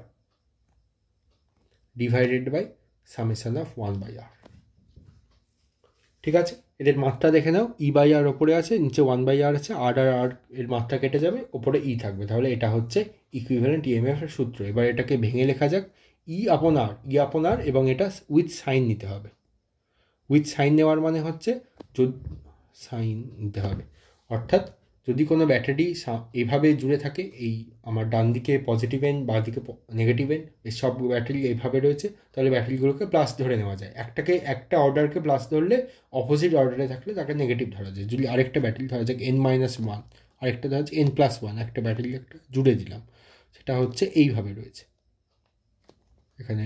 divided by summation of 1/R। ঠিক আছে, এদের মাত্রা দেখে নাও, ই বাই আর ওপরে আছে, নিচে 1/R আছে, আর আর আর এর মাত্রা কেটে যাবে, ওপরে ই থাকবে, তাহলে এটা হচ্ছে ইকুইভ্যালেন্ট ইএমএফ এর সূত্র। এবার এটাকে ভেঙে লেখা যাক, ই আপন আর, এবং এটা উইথ সাইন নিতে হবে। উইথ সাইন নেওয়ার মানে হচ্ছে সাইন নিতে হবে, অর্থাৎ যদি কোনো ব্যাটারি এভাবে জুড়ে থাকে, এই আমার ডান দিকে পজিটিভ এন্ড বাঁ দিকে নেগেটিভ এন্ড, এই সব ব্যাটারি এইভাবে রয়েছে, তাহলে ব্যাটারিগুলোকে প্লাস ধরে নেওয়া যায়। একটা অর্ডারকে প্লাস ধরলে অপোজিট অর্ডারে থাকলে তাকে নেগেটিভ ধরা যায়। যদি আরেকটা ব্যাটারি ধরা যাক N-1, আরেকটা ধরা যাচ্ছে N+1, একটা ব্যাটারি একটা জুড়ে দিলাম, সেটা হচ্ছে এইভাবে রয়েছে, এখানে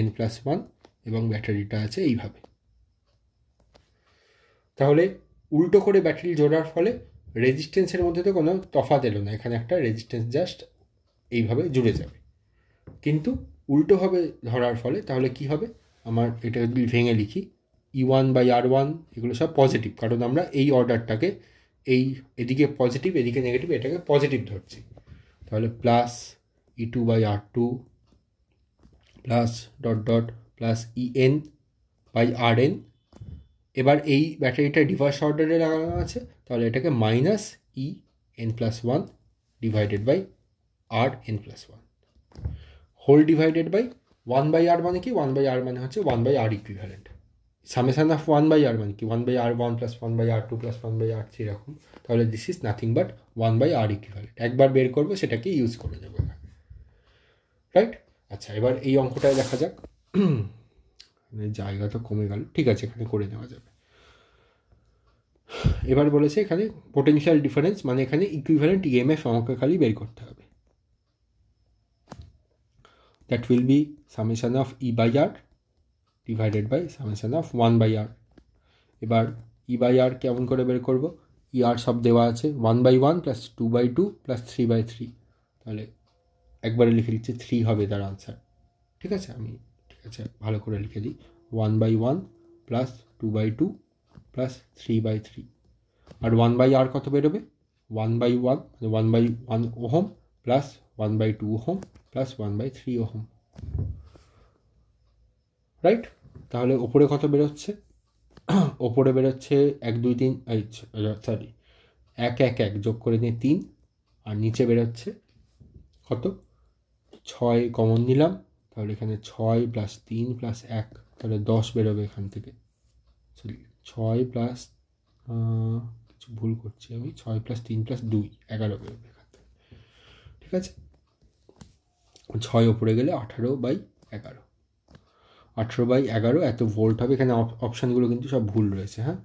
N+1 এবং ব্যাটারিটা আছে এইভাবে। তাহলে উল্টো করে ব্যাটারি জোড়ার ফলে রেজিস্ট্যান্সের মধ্যে তো কোনো তফাৎ এলো না, এখানে একটা রেজিস্ট্যান্স জাস্ট এইভাবে জুড়ে যাবে। কিন্তু উল্টোভাবে ধরার ফলে তাহলে কি হবে, আমার এটা যদি ভেঙে লিখি, E1/R1 এগুলো সব পজিটিভ, কারণ আমরা এই অর্ডারটাকে এদিকে পজিটিভ এদিকে নেগেটিভ, এটাকে পজিটিভ ধরছি। তাহলে plus E2/R2 plus dot dot plus EN/Rn। এবার এই ব্যাটারিটা রিভার্স অর্ডারে লাগানো আছে, তাহলে এটাকে minus EN+1 divided by Rn+1 whole divided by 1/R মানে কি, 1/R মানে হচ্ছে 1/R equivalent. Summation of 1/R মানে কি, 1/R1 plus 1/R2 plus 1/R3 এরকম। তাহলে this is nothing but 1/R equivalent. একবার বের করবো, সেটাকে ইউজ করে দেবো এখানে, রাইট? আচ্ছা, এবার এই অঙ্কটায় দেখা যাক, জায়গা তো কমে গেল, ঠিক আছে এখানে করে নেওয়া যাবে। এবার বলেছে এখানে পোটেনশিয়াল ডিফারেন্স, মানে এখানে ইকুইভ্যালেন্ট ইএমএফ আমাকে খালি বের করতে হবে। That will be summation of E by R divided by summation of 1/r। এবার ই বাই আর কেমন করে বের করবো? ই আর সব দেওয়া আছে, 1/1 প্লাস 2/2 প্লাস 3/3। তাহলে একবারে লিখে দিচ্ছি 3 হবে তার আনসার। ঠিক আছে, ঠিক আছে ভালো করে লিখে দিই, 1/1 প্লাস 2/2 প্লাস 3/3। আর 1/r কত বেরোবে? 1/1 মানে 1/1 ohm plus 1/2 ohm plus 1/3 ohm, right? তাহলে ওপরে কত বেরোচ্ছে? ওপরে বেরোচ্ছে 1 2 3 সরি 1 1 1 যোগ করে নিয়ে 3, আর নিচে বেরোচ্ছে কত? 6 কমন নিলাম, তাহলে এখানে 6 প্লাস 3 প্লাস 1, তাহলে 10 বেরোবে এখান থেকে। সরি 6 প্লাস কিছু ভুল করছি আমি, 6 প্লাস 3 প্লাস 2 11 বেরোবে এখান থেকে। ঠিক আছে, 6 ওপরে গেলে 18/11, 18/11 এত ভোল্ট হবে। এখানে অপশানগুলো কিন্তু সব ভুল রয়েছে, হ্যাঁ।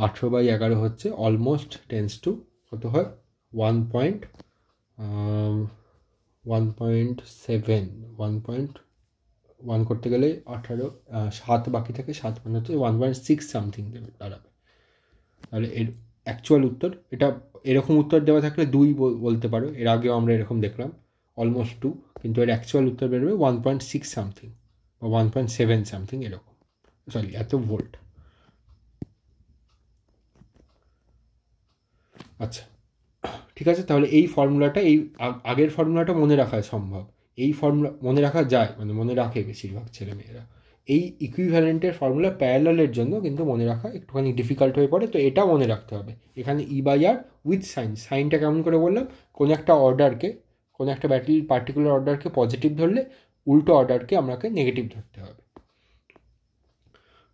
18/11 হচ্ছে অলমোস্ট টেন্স টু কত হয়? 1.7, 1.1 করতে গেলে 18, 7 বাকি থাকে, 7 মানে হচ্ছে 1.6 সামথিং দাঁড়াবে। তাহলে এর অ্যাকচুয়াল উত্তর এটা, এরকম উত্তর দেওয়া থাকলে 2 বলতে পারো, এর আগেও আমরা এরকম দেখলাম অলমোস্ট 2, কিন্তু এর অ্যাকচুয়াল উত্তর বেরোবে 1.6 সামথিং বা 1.7 সামথিং এরকম, সরি এত ভোল্ট। আচ্ছা ঠিক আছে, তাহলে এই ফর্মুলাটা, এই আগের ফর্মুলাটা মনে রাখা সম্ভব, এই ফর্মুলা মনে রাখা যায়, মানে মনে রাখে বেশিরভাগ ছেলেমেয়েরা। এই ইকুইভ্যালেন্টের ফর্মুলা প্যারালালের জন্য কিন্তু মনে রাখা একটুখানি ডিফিকাল্ট হয়ে পড়ে, তো এটা মনে রাখতে হবে। এখানে ই বাই আর উইথ সাইন, সাইনটা কেমন করে বললাম? কোনো একটা অর্ডারকে, কোনো একটা পার্টিকুলার অর্ডারকে পজিটিভ ধরলে উল্টো অর্ডারকে আমাকে নেগেটিভ ধরতে হবে।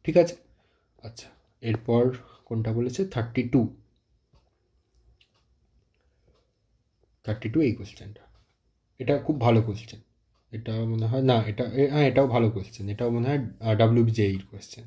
ঠিক আছে, আচ্ছা এরপর কোনটা বলেছে? 32 এই কোয়েশ্চেনটা, এটা খুব ভালো কোয়েশ্চেন। এটা মনে হয় না, হ্যাঁ এটাও ভালো কোয়েশ্চেন, এটাও মনে হয় WBJEর question.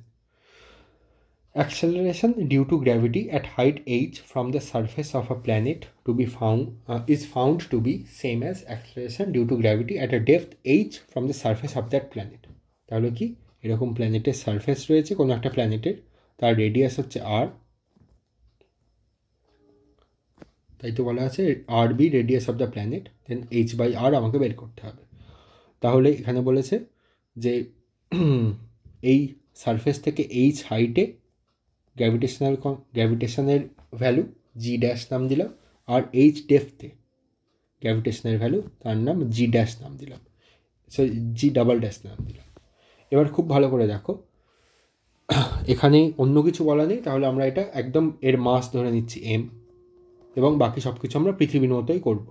Acceleration due to gravity at height h from the surface of a planet to be found is found to be same as acceleration due to gravity at a depth h from the surface of that planet. তাহলে কি, এরকম প্ল্যানেটের surface রয়েছে কোনো একটা প্ল্যানেটের, তার radius হচ্ছে r, তাই তো বলা আছে R be radius of the planet, then h/r আমাকে বের করতে হবে। তাহলে এখানে বলেছে যে এই সারফেস থেকে h হাইটে গ্র্যাভিটেশনের ভ্যালু জি ড্যাশ নাম দিলাম, আর h ডেপথে গ্র্যাভিটেশনের ভ্যালু তার নাম জি ড্যাশ নাম দিলাম, জি ডাবল ড্যাশ নাম দিলাম। এবার খুব ভালো করে দেখো, এখানে অন্য কিছু বলা নেই, তাহলে আমরা এটা একদম এর মাস ধরে নিচ্ছি m, এবং বাকি সব কিছু আমরা পৃথিবীর মতোই করব।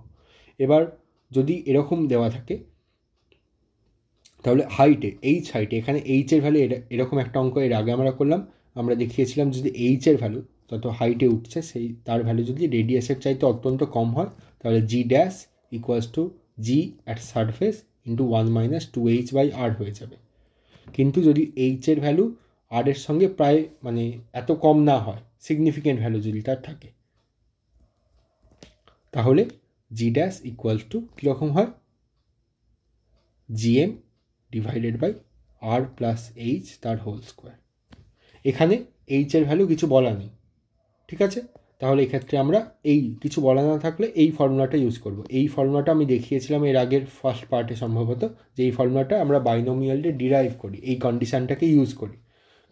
এবার যদি এরকম দেওয়া থাকে, তাহলে হাইটে হাইটে এখানে এইচের ভ্যালু এরকম একটা অঙ্ক এর আগে আমরা করলাম, আমরা দেখিয়েছিলাম যদি এইচের ভ্যালু তত হাইটে উঠছে, সেই তার ভ্যালু যদি রেডিয়াসের চাইতে অত্যন্ত কম হয়, তাহলে g dash equals to g at surface into 1 - 2h/r হয়ে যাবে। কিন্তু যদি এইচের ভ্যালু আর এর সঙ্গে প্রায় মানে এত কম না হয়, সিগনিফিকেন্ট ভ্যালু যদি তার থাকে, তাহলে জি ড্যাশ ইকুয়ালস টু কীরকম হয়? GM divided by R plus H তার হোল স্কোয়ার। এখানে এইচের ভ্যালু কিছু বলা নেই, ঠিক আছে? তাহলে এক্ষেত্রে আমরা এই কিছু বলা না থাকলে এই ফর্মুলাটা ইউজ করব। এই ফর্মুলাটা আমি দেখিয়েছিলাম এর আগের ফার্স্ট পার্টে সম্ভবত, যে এই ফর্মুলাটা আমরা বাইনোমিয়ালে ডিরাইভ করি, এই কন্ডিশানটাকে ইউজ করি।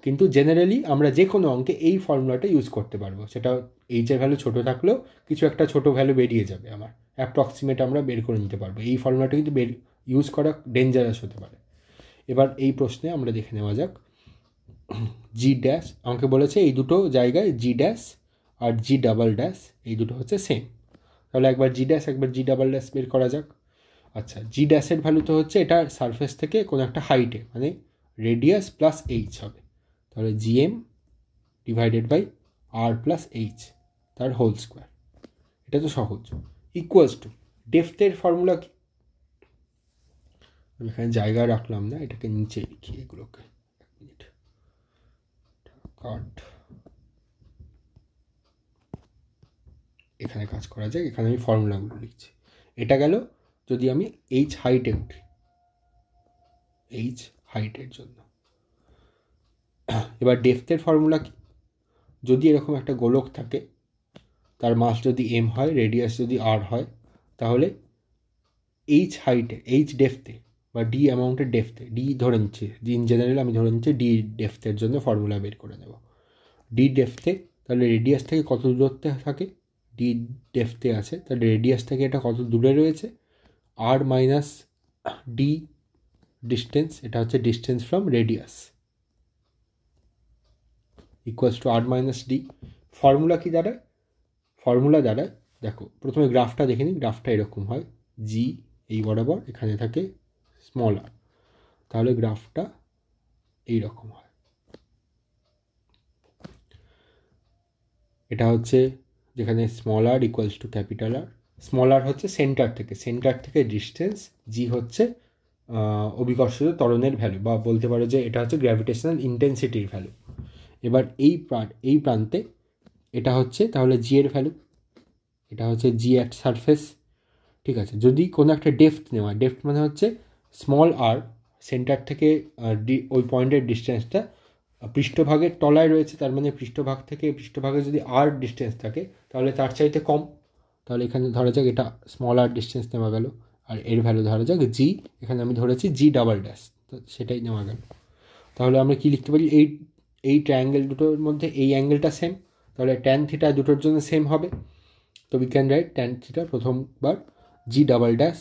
কিন্তু জেনারেলি আমরা যে কোনো অঙ্কে এই ফর্মুলাটা ইউজ করতে পারবো, সেটা এইচের ভ্যালু ছোটো থাকলেও কিছু একটা ছোটো ভ্যালু বেরিয়ে যাবে, আমার অ্যাপ্রক্সিমেট আমরা বের করে নিতে পারবো। এই ফর্মুলাটা কিন্তু ইউজ করা ডেঞ্জারাস হতে পারে। এবার এই প্রশ্নে আমরা দেখে নেওয়া যাক, জি ড্যাশ আমাকে বলেছে এই দুটো জায়গায় জি ড্যাশ আর জি ডাবল ড্যাশ এই দুটো হচ্ছে সেম, তাহলে একবার জি ড্যাশ একবার জি ডাবল ড্যাশ বের করা যাক। আচ্ছা, জি ড্যাশের ভ্যালু তো হচ্ছে এটা সারফেস থেকে কোনো একটা হাইটে, মানে রেডিয়াস প্লাস এইচ হবে, তাহলে GM divided by R plus H তার হোল স্কোয়ার। এটা তো সহজ। ইকুয়ালস টু ডেপথের ফর্মুলা কি? আমি এখানে জায়গা রাখলাম না, এটাকে নিচে লিখি এগুলোকে, এক মিনিট কাট। এখানে কাজ করা যায়। এখানে আমি ফর্মুলাগুলো লিখছি। এটা গেল যদি আমি এইচ হাইটে উঠি, এইচ হাইটের জন্য। এবার ডেপথের ফর্মুলা কি? যদি এরকম একটা গোলক থাকে, তার মাস যদি এম হয়, রেডিয়াস যদি আর হয়, তাহলে এইচ হাইটে, এইচ ডেপথে বা ডি অ্যামাউন্টের ডেপথে, ডি ধরে নিচ্ছি, ইন জেনারেল আমি ধরে নিচ্ছি ডি ডেপথের জন্য ফর্মুলা বের করে নেব। ডি ডেপথে তাহলে রেডিয়াস থেকে কত দূরত্বে থাকে, ডি ডেপথে আছে, তাহলে রেডিয়াস থেকে এটা কত দূরে রয়েছে, আর মাইনাস ডি ডিস্টেন্স, এটা হচ্ছে distance from radius, equals to R minus D. Formula কি দাঁড়ায়? ফর্মুলা দাঁড়ায়, দেখো প্রথমে গ্রাফটা দেখে নিই। গ্রাফটা এরকম হয়, জি এই বরাবর, এখানে থাকে স্মল আর, তাহলে গ্রাফটা এইরকম হয়। এটা হচ্ছে যেখানে small R equals to capital R. Small R হচ্ছে সেন্টার থেকে ডিস্টেন্স, জি হচ্ছে অভিকর্ষজ ত্বরণের ভ্যালু, বা বলতে পারো যে এটা হচ্ছে গ্র্যাভিটেশনাল ইন্টেন্সিটির ভ্যালু। এবার এই প্রান্তে এটা হচ্ছে তাহলে জি এর ভ্যালু, এটা হচ্ছে জি অ্যাট সারফেস। ঠিক আছে, যদি কোনো একটা ডেপথ নেওয়া, ডেপথ মানে হচ্ছে স্মল আর সেন্টার থেকে ওই পয়েন্টের ডিস্টেন্সটা পৃষ্ঠভাগের তলায় রয়েছে, তার মানে পৃষ্ঠভাগ থেকে পৃষ্ঠভাগে যদি আর ডিস্টেন্স থাকে তাহলে তার চাইতে কম। তাহলে এখানে ধরা যাক এটা স্মল আর ডিস্টেন্স নেওয়া গেল, আর এর ভ্যালু ধরা যাক জি, এখানে আমি ধরেছি জি ডাবল ড্যাশ, তো সেটাই নেওয়া গেল। তাহলে আমরা কি লিখতে পারি, এই ট্রায়াঙ্গেল দুটোর মধ্যে এই অ্যাঙ্গেলটা সেম, তাহলে ট্যান থিটা দুটোর জন্য সেম হবে। তো we can write tan theta প্রথমবার g double dash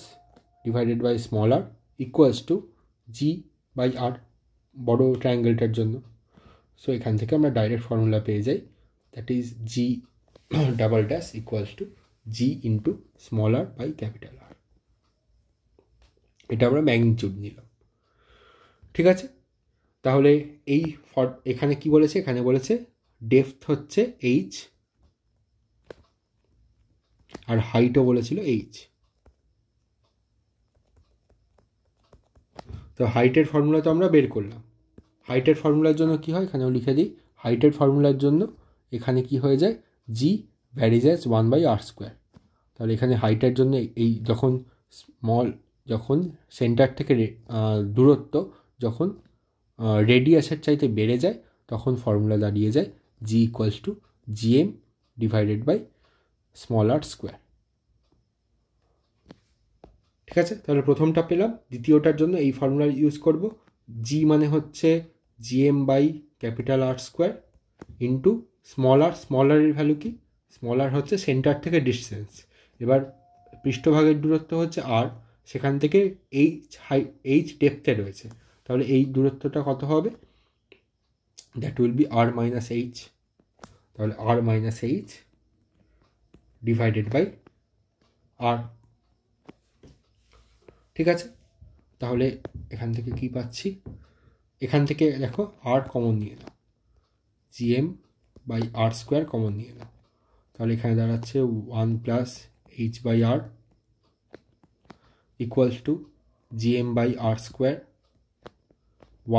divided by small R equals to g by R বড়ো ট্রায়াঙ্গেলটার জন্য। সো এখান থেকে আমরা ডাইরেক্ট ফর্মুলা পেয়ে যাই, that is G double dash equals to G into small R by capital R. এটা আমরা ম্যাগনিটিউড নিলাম। ঠিক আছে, তাহলে এখানে কি বলেছে, এখানে বলেছে ডেপথ হচ্ছে এইচ আর হাইটও বলেছিল এইচ। তো হাইটের ফর্মুলা তো আমরা বের করলাম। হাইটের ফর্মুলার জন্য কি হয়, এখানেও লিখে দিই, হাইটের ফর্মুলার জন্য এখানে কি হয়ে যায়, জি ভ্যারিজ অ্যাজ 1/r²। তাহলে এখানে হাইটের জন্য এই যখন সেন্টার থেকে দূরত্ব যখন রেডিয়াসের চাইতে বেড়ে যায়, তখন ফর্মুলা দাঁড়িয়ে যায় g equals to GM divided by small R square. ঠিক আছে, তাহলে প্রথমটা পেলাম। দ্বিতীয়টার জন্য এই ফর্মুলা ইউজ করব, জি মানে হচ্ছে GM by capital R square into small আরের ভ্যালু কি, স্মল আর হচ্ছে সেন্টার থেকে ডিস্টেন্স, এবার পৃষ্ঠভাগের দূরত্ব হচ্ছে আর, সেখান থেকে এইচ ডেপথে রয়েছে, তাহলে এই দূরত্বটা কত হবে, that will be R minus H. তাহলে R minus H divided by R. ঠিক আছে, তাহলে এখান থেকে কি পাচ্ছি, এখান থেকে দেখো আর কমন নিয়ে নাও, GM by R square common নিয়ে নাও, তাহলে এখানে দাঁড়াচ্ছে 1+h/r equals to GM by R square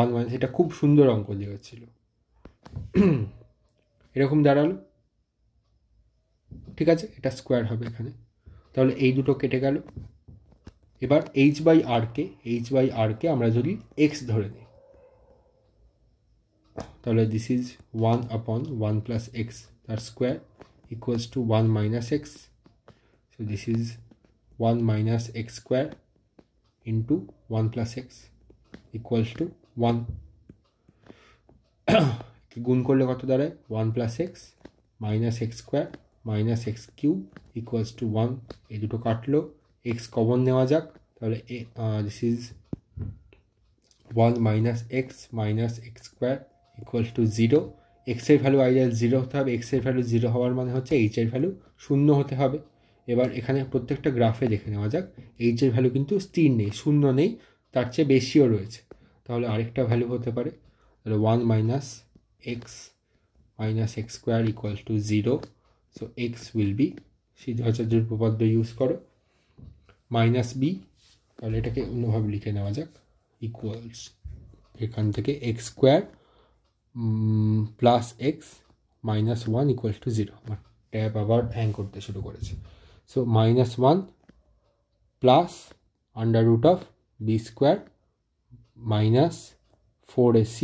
1 এটা খুব সুন্দর অঙ্ক দিয়েছিল, এরকম দাঁড়ালো। ঠিক আছে, এটা স্কোয়ার হবে এখানে, তাহলে এই দুটো কেটে গেল। এবার h/r কে আমরা যদি x ধরে নিই, তাহলে দিস ইজ 1/1 + x তার square equals to 1 minus x. So this is 1 minus x square into 1 plus x equals to 1. গুণ করলে কত দাঁড়ায়, 1 plus x minus x square minus x cube equals to 1. এই দুটো কাটলো, x কমন নেওয়া যাক, তাহলে this is 1 minus x minus x square equals to 0. x এর ভ্যালু আইডিয়াল 0 হতে হবে, x এর ভ্যালু 0 হওয়ার মানে হচ্ছে h এর ভ্যালু 0 হতে হবে। এবার এখানে প্রত্যেকটা গ্রাফে দেখে নেওয়া যাক, h এর ভ্যালু কিন্তু স্থির নেই, 0 নেই, তার চেয়ে বেশিও রয়েছে, তাহলে আরেকটা ভ্যালু হতে পারে, তাহলে 1 minus x minus x square equals to 0. So x will be, সিদ্ধাচার্যের উপপাদ্য ইউজ করো, মাইনাস বি, তাহলে এটাকে অন্যভাবে লিখে নেওয়া যাক, ইকুয়ালস এখান থেকে X square plus X minus 1 equals to 0, tab আবার হ্যাং করতে শুরু করেছে। So -1 plus under root of B square minus 4ac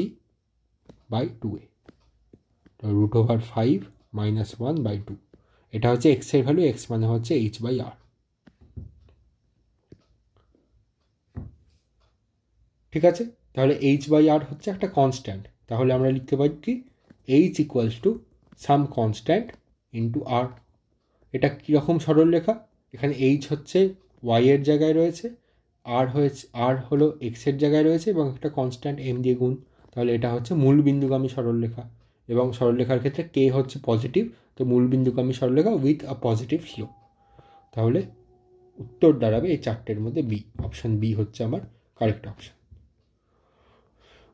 by 2a, root over 5 -1/2। এটা হচ্ছে এক্স এর ভ্যালু, এক্স মানে হচ্ছে h/r। ঠিক আছে, তাহলে h/r হচ্ছে একটা কনস্ট্যান্ট। তাহলে আমরা লিখতে পারি কি h equals to some constant into r। এটা কীরকম সরলরেখা? এখানে h হচ্ছে y এর জায়গায় রয়েছে, r হলো x এর জায়গায় রয়েছে এবং একটা কনস্ট্যান্ট m দিয়ে গুণ। তাহলে এটা হচ্ছে মূল বিন্দুগামী সরলরেখা, এবং সরলরেখার ক্ষেত্রে k হচ্ছে পজিটিভ, তো মূল বিন্দুগামী সরলরেখা উইথ আ পজিটিভ স্লোপ। তাহলে উত্তর দাঁড়াবে এই চারটের মধ্যে বি, অপশান বি হচ্ছে আমার কারেক্ট অপশান।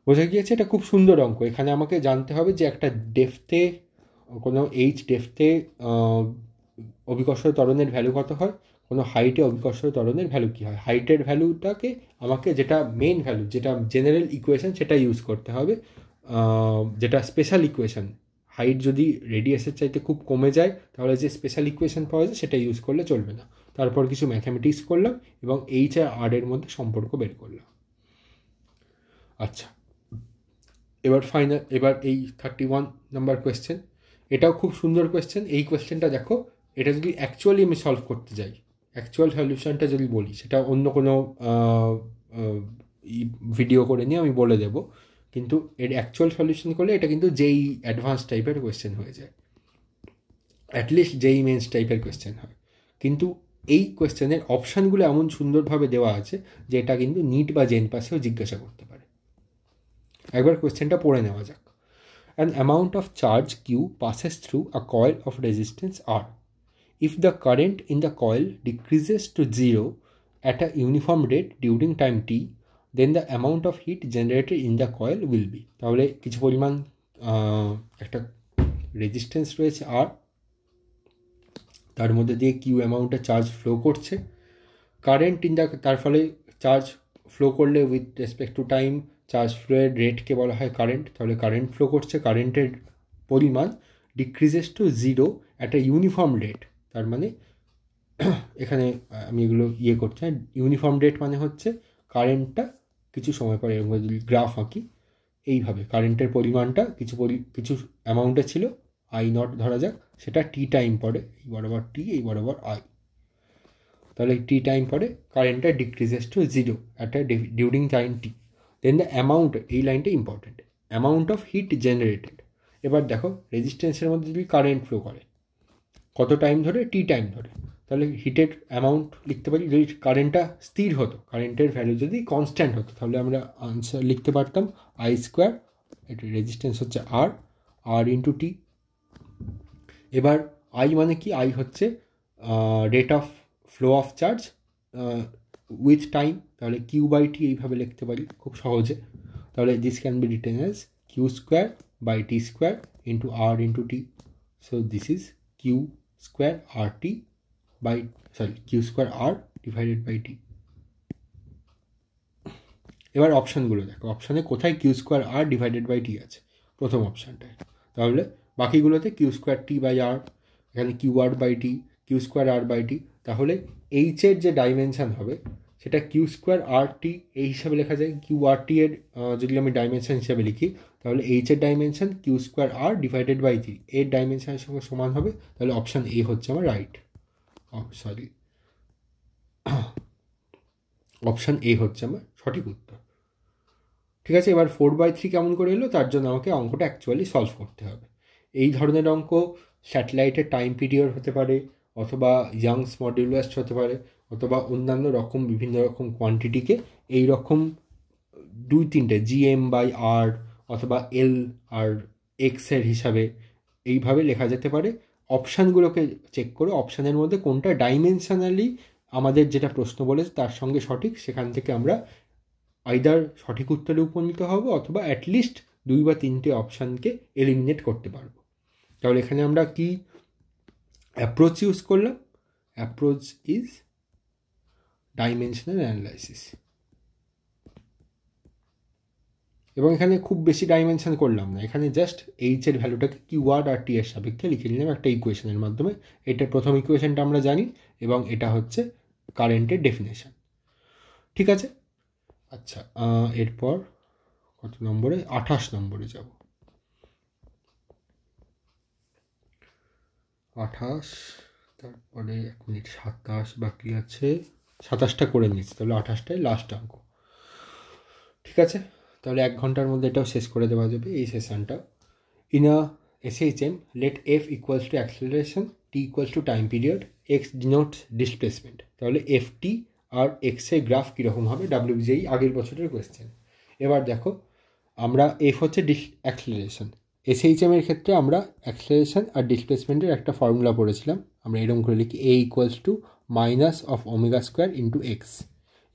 বোঝা গিয়েছে? এটা খুব সুন্দর অঙ্ক। এখানে আমাকে জানতে হবে যে একটা ডেফতে, কোনো ডেফতে অভিকর্ষীয় ত্বরণের ভ্যালু কত হয়, কোনো হাইটে অভিকর্ষীয় ত্বরণের ভ্যালু কী হয়। হাইটের ভ্যালুটাকে আমাকে, যেটা মেন ভ্যালু, যেটা জেনারেল ইকুয়েশন, সেটা ইউজ করতে হবে, যেটা স্পেশাল ইকুয়েশন। হাইট যদি রেডিয়াসের চাইতে খুব কমে যায় তাহলে যে স্পেশাল ইকুয়েশন পাওয়া যায় সেটা ইউজ করলে চলবে না। তারপর কিছু ম্যাথামেটিক্স করলাম এবং এইচ আর আর এর মধ্যে সম্পর্ক বের করলাম। আচ্ছা, এবার এই 31 নাম্বার কোয়েশ্চেন, এটাও খুব সুন্দর কোয়েশ্চেন। এই কোয়েশ্চেনটা দেখো, এটা যদি অ্যাকচুয়ালি আমি সলভ করতে যাই, অ্যাকচুয়াল সলিউশনটা যদি বলি, সেটা অন্য কোনো ভিডিও করে নিয়ে আমি বলে দেবো, কিন্তু এর অ্যাকচুয়াল সলিউশন করলে এটা কিন্তু যেই অ্যাডভান্স টাইপের কোয়েশ্চেন হয়ে যায়, অ্যাটলিস্ট যেই মেন্স টাইপের কোয়েশ্চেন হয়। কিন্তু এই কোয়েশ্চেনের অপশানগুলো এমন সুন্দরভাবে দেওয়া আছে যে এটা কিন্তু নিট বা জেন পাসেও জিজ্ঞাসা করতে পারে। একবার কোয়েশ্চেনটা পড়ে নেওয়া যাক। An amount of charge Q passes through a coil of resistance R. If the current in the coil decreases to 0 at a uniform rate during time t, then the amount of heat generated in the coil will be. তাহলে কিছু পরিমাণ একটা resistance রয়েছে R, তার মধ্যে দিয়ে Q অ্যামাউন্টে charge flow করছে। কারেন্ট তার ফলে চার্জ ফ্লো করলে with respect to time charge ফ্লোয়ের রেটকে বলা হয় কারেন্ট। তাহলে কারেন্ট ফ্লো করছে, কারেন্টের পরিমাণ decreases to 0 at a uniform rate. তার মানে এখানে আমি এগুলো করছি, ইউনিফর্ম রেট মানে হচ্ছে কারেন্টটা কিছু সময় পরে, এরকম যদি গ্রাফ আঁকি এইভাবে, কারেন্টের পরিমাণটা কিছু অ্যামাউন্টে ছিল, আই নট ধরা যাক, সেটা টি টাইম পরে, এই বরাবর টি, এই বরাবর আই। তাহলে টি টাইম পরে কারেন্টটা decreases to 0 at A during time T. Then the amount, এই লাইনটা important, amount of heat generated. এবার দেখো রেজিস্ট্যান্সের মধ্যে যদি কারেন্ট ফ্লো করে কত টাইম ধরে, টি টাইম ধরে, তাহলে হিটের অ্যামাউন্ট লিখতে পারি। যদি কারেন্টটা স্থির হতো, কারেন্টের ভ্যালু যদি কনস্ট্যান্ট হতো, তাহলে আমরা আনসার লিখতে পারতাম আই স্কোয়ার, এটা রেজিস্ট্যান্স হচ্ছে আর, আর ইন্টু টি। এবার আই মানে কি, আই হচ্ছে rate of flow of charge with time, তাহলে কিউ বাই টি এইভাবে লিখতে পারি খুব সহজে। তাহলে this can be written as Q square by t square into R into t. So this is Q square R t by, Q square R divided by t. এবার অপশানগুলো দেখো, অপশানে কোথায় Q square R divided by t আছে, প্রথম অপশানটায়। তাহলে বাকিগুলোতে কিউ স্কোয়ার টি বাই আর, এখানে Q R by t, Q square R by t. তাহলে এইচের যে ডাইমেনশান হবে সেটা কিউ স্কোয়ার আর টি এই হিসাবে লেখা যায়। কিউ আর টি এর যদি আমি ডাইমেনশান হিসাবে লিখি, তাহলে এইচের dimension Q square R divided by t এর ডাইমেনশানের সঙ্গে সমান হবে। তাহলে অপশান এ হচ্ছে আমার রাইট, অপশান এ হচ্ছে আমার সঠিক উত্তর। ঠিক আছে, এবার 4/3 কেমন করে এলো, তার জন্য আমাকে অঙ্কটা অ্যাকচুয়ালি সলভ করতে হবে। এই ধরনের অঙ্ক স্যাটেলাইটের টাইম পিরিয়ড হতে পারে, অথবা ইয়াংস মডুলাস হতে পারে, অথবা অন্যান্য রকম বিভিন্ন রকম কোয়ান্টিটিকে এই রকম 2-3টে জিএম বাই আর অথবা এল আর এক্সের হিসাবে এইভাবে লেখা যেতে পারে। অপশানগুলোকে চেক করে অপশানের মধ্যে কোনটা ডাইমেনশনালি আমাদের যেটা প্রশ্ন বলেছে তার সঙ্গে সঠিক, সেখান থেকে আমরা আইদার সঠিক উত্তরে উপনীত হব অথবা অ্যাটলিস্ট 2 বা 3টে অপশানকে এলিমিনেট করতে পারবো। তাহলে এখানে আমরা কি অ্যাপ্রোচ ইউজ করলাম? Approach is dimensional analysis. এবং এখানে খুব বেশি ডাইমেনশন করলাম না, এখানে জাস্ট এইচের ভ্যালুটাকে কিউ আর আর টি এর সাপেক্ষে লিখে নিলাম একটা ইকুয়েশনের মাধ্যমে। এটা প্রথম ইকুয়েশনটা আমরা জানি এবং এটা হচ্ছে কারেন্টের ডেফিনেশন। ঠিক আছে, আচ্ছা এরপর কত নম্বরে, 28 নম্বরে যাব। 28, তারপরে 1 মিনিট, 27 বাকি আছে, 27টা করে নিচ্ছি, তাহলে 28টাই লাস্ট অঙ্ক। ঠিক আছে, তাহলে 1 ঘন্টার মধ্যে এটাও শেষ করে দেওয়া যাবে এই সেশনটা। In a SHM, let f equals to acceleration, t equals to time period, x denotes displacement। তাহলে ft আর x এর গ্রাফ কীরকম হবে, WBJE আগের বছরের কোয়েশ্চেন। এবার দেখো, আমরা f হচ্ছে অ্যাক্সেলারেশন, SHM এর ক্ষেত্রে আমরা অ্যাক্সেলারেশন আর ডিসপ্লেসমেন্টের একটা ফর্মুলা পড়েছিলাম, আমরা এরকম করে লিখি a equals to minus of omega square into x.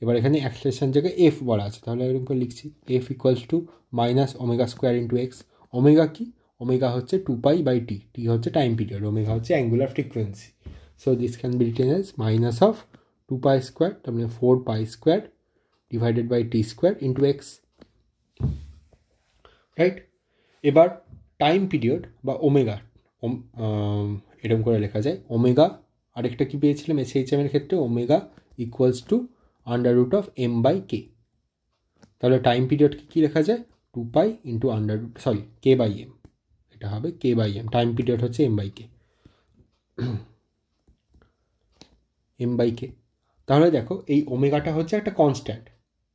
এবার এখানে অ্যাক্সেলারেশন জায়গায় এফ বলা আছে, তাহলে এরকম করে লিখছি F equals to minus omega square into x. Omega কি, ওমেগা হচ্ছে 2π/t, টি হচ্ছে টাইম পিরিয়ড, ওমেগা হচ্ছে angular frequency. So this can be written as minus of 2π square, তার মানে 4π square divided by t square into x, right. এবার time period বা omega, এরকম করে লেখা যায় ওমেগা, আরেকটা কি পেয়েছিলাম SHM এর ক্ষেত্রে, omega equals to under root of m/k। তাহলে টাইম পিরিয়ডকে কী লেখা যায়, 2π into under root, sorry k/m, এটা হবে k/m, টাইম পিরিয়ড হচ্ছে m/k, m/k। তাহলে দেখো এই ওমেগাটা হচ্ছে একটা কনস্ট্যান্ট,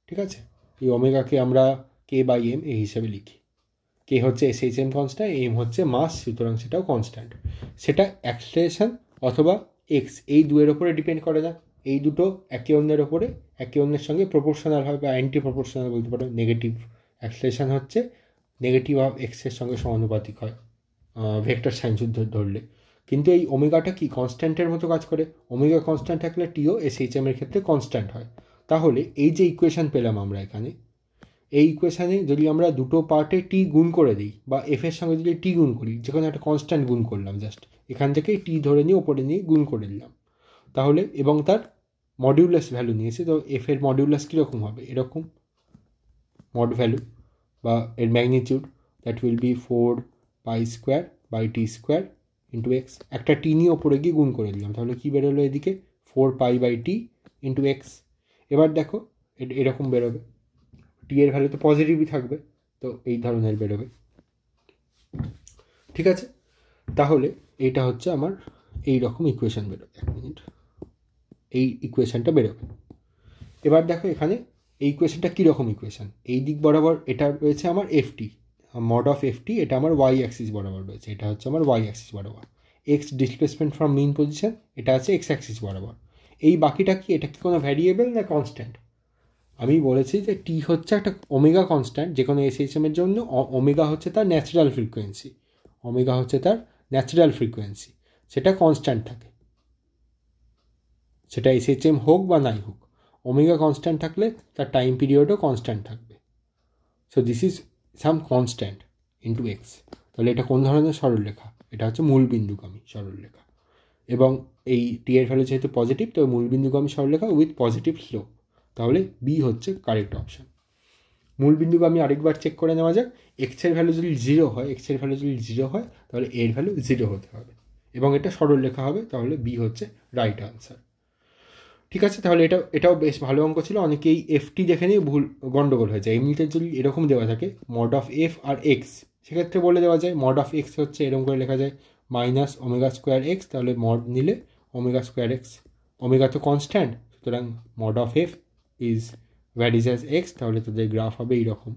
ঠিক আছে, এই ওমেগাকে আমরা k/m এই হিসেবে লিখি। কে হচ্ছে SHM কনস্ট্যান্ট, এম হচ্ছে মাস, সুতরাং সেটাও কনস্ট্যান্ট। সেটা অ্যাক্সেলারেশন অথবা এক্স, এই দুয়ের ওপরে ডিপেন্ড করে না, এই দুটো একে অন্যের ওপরে, একে অন্যের সঙ্গে প্রপোর্শনাল হয় বা অ্যান্টি প্রপোর্শনাল বলতে পারো। নেগেটিভ অ্যাক্সেলারেশন হচ্ছে নেগেটিভ অফ এক্সের সঙ্গে সমানুপাতিক হয় ভেক্টর সাইন শুদ্ধ ধরলে। কিন্তু এই ওমেগাটা কি কনস্ট্যান্টের মতো কাজ করে, ওমেগা কনস্ট্যান্ট থাকলে টিও SHM এর ক্ষেত্রে কনস্ট্যান্ট হয়। তাহলে এই যে ইকুয়েশন পেলাম আমরা এখানে, এই ইকুয়েশানে যদি আমরা দুটো পার্টে টি গুণ করে দিই বা এফের সঙ্গে যদি টি গুণ করি, যে কোনো একটা কনস্ট্যান্ট গুণ করলাম, জাস্ট এখান থেকে টি ধরে নিয়ে ওপরে নিয়ে গুণ করে দিলাম, তাহলে এবং তার মডিউলাস ভ্যালু নিয়েছে, তো এফের মডিউলাস কীরকম হবে, এরকম মড ভ্যালু বা এর magnitude, that will be 4π square by t square into x. একটা টি নিয়ে ওপরে গিয়ে গুণ করে দিলাম, তাহলে কী বেরোলো এদিকে 4π/t ইন্টু এক্স। এবার দেখো এরকম বেরোবে, টি এর ভ্যালু তো পজিটিভই থাকবে, তো এই ধরনের বেরোবে। ঠিক আছে, তাহলে এইটা হচ্ছে আমার এই রকম ইকুয়েশান বেরোবে। 1 মিনিট, এই ইকুয়েশানটা বেরোবে। এবার দেখো এখানে এই ইকুয়েশানটা কীরকম ইকুয়েশান, এই দিক বরাবর এটা রয়েছে আমার এফটি, মড অফ এফটি, এটা আমার ওয়াই অ্যাক্সিস বরাবর রয়েছে, এটা হচ্ছে আমার ওয়াই অ্যাক্সিস বরাবর। X displacement from mean position, এটা আছে এক্স অ্যাক্সিস বরাবর। এই বাকিটা কি, এটা কি কোনো ভ্যারিয়েবল না কনস্ট্যান্ট? আমি বলেছি যে টি হচ্ছে একটা ওমেগা কনস্ট্যান্ট, যে কোনো SHM এর জন্য ওমেগা হচ্ছে তার ন্যাচারাল ফ্রিকোয়েন্সি, ওমেগা হচ্ছে তার ন্যাচারাল ফ্রিকোয়েন্সি, সেটা কনস্ট্যান্ট থাকে, সেটা SHM হোক বা নাই হোক, ওমেগা কনস্ট্যান্ট থাকলে তার টাইম পিরিয়ডও কনস্ট্যান্ট থাকবে। So this is some constant into x. তাহলে এটা কোন ধরনের সরলরেখা, এটা হচ্ছে মূলবিন্দুগামী সরলরেখা, এবং এই টি এর ভ্যালু যেহেতু পজিটিভ, তো মূলবিন্দুগামী সরলরেখা উইথ পজিটিভ স্লোপ, তাহলে বি হচ্ছে কারেক্ট অপশান। মূলবিন্দুগামী আরেকবার চেক করে নেওয়া যাক, এক্সের ভ্যালু যদি 0 হয়, এক্সের ভ্যালু যদি 0 হয় তাহলে এর ভ্যালু 0 হতে হবে এবং এটা সরলরেখা হবে, তাহলে বি হচ্ছে রাইট আনসার। ঠিক আছে, তাহলে এটাও বেশ ভালো অঙ্ক ছিল। অনেকেই এফটি দেখে নিয়ে ভুল গন্ডগোল হয়ে যায়। এমনিতে যদি এরকম দেওয়া থাকে mod of F R X, সেক্ষেত্রে বলে দেওয়া যায় মড অফ এক্স হচ্ছে এরকম করে লেখা যায় মাইনাস ওমেগা স্কোয়ার এক্স, তাহলে মড নিলে ওমেগা স্কোয়ার এক্স, ওমেগা তো কনস্ট্যান্ট, সুতরাং mod of F is varies as x, তাহলে তাদের গ্রাফ হবে এইরকম,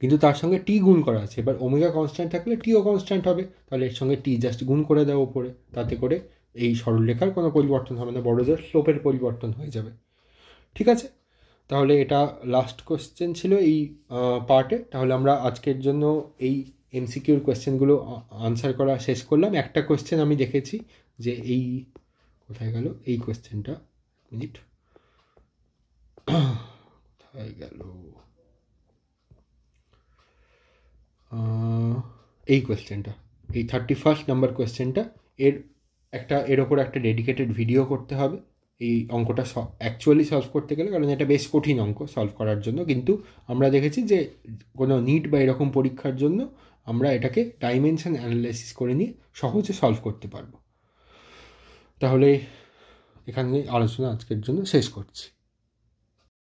কিন্তু তার সঙ্গে টি গুণ করা আছে। এবার ওমেগা কনস্ট্যান্ট থাকলে টিও কনস্ট্যান্ট হবে, তাহলে এর সঙ্গে টি জাস্ট গুণ করে দেওয়া উপরে, তাতে করে এই সরলরেখার কোনো পরিবর্তন হবে না, বড় জোর স্লোপের পরিবর্তন হয়ে যাবে। ঠিক আছে, তাহলে এটা লাস্ট কোয়েশ্চেন ছিল এই পার্টে। তাহলে আমরা আজকের জন্য এই MCQর কোয়েশ্চেনগুলো আনসার করা শেষ করলাম। একটা কোয়েশ্চেন আমি দেখেছি যে এই কোথায় গেল এই কোয়েশ্চেনটা, মিনিট, কোথায় গেল এই কোয়েশ্চেনটা, এই 31 নাম্বার কোয়েশ্চেনটা, এর ওপর একটা ডেডিকেটেড ভিডিও করতে হবে, এই অঙ্কটা অ্যাকচুয়ালি সলভ করতে গেলে, কারণ এটা বেশ কঠিন অঙ্ক সলভ করার জন্য, কিন্তু আমরা দেখেছি যে কোনো নিট বা এরকম পরীক্ষার জন্য আমরা এটাকে ডাইমেনশন অ্যানালাইসিস করে নিয়ে সহজে সলভ করতে পারবো। তাহলে এখানে আলোচনা আজকের জন্য শেষ করছি।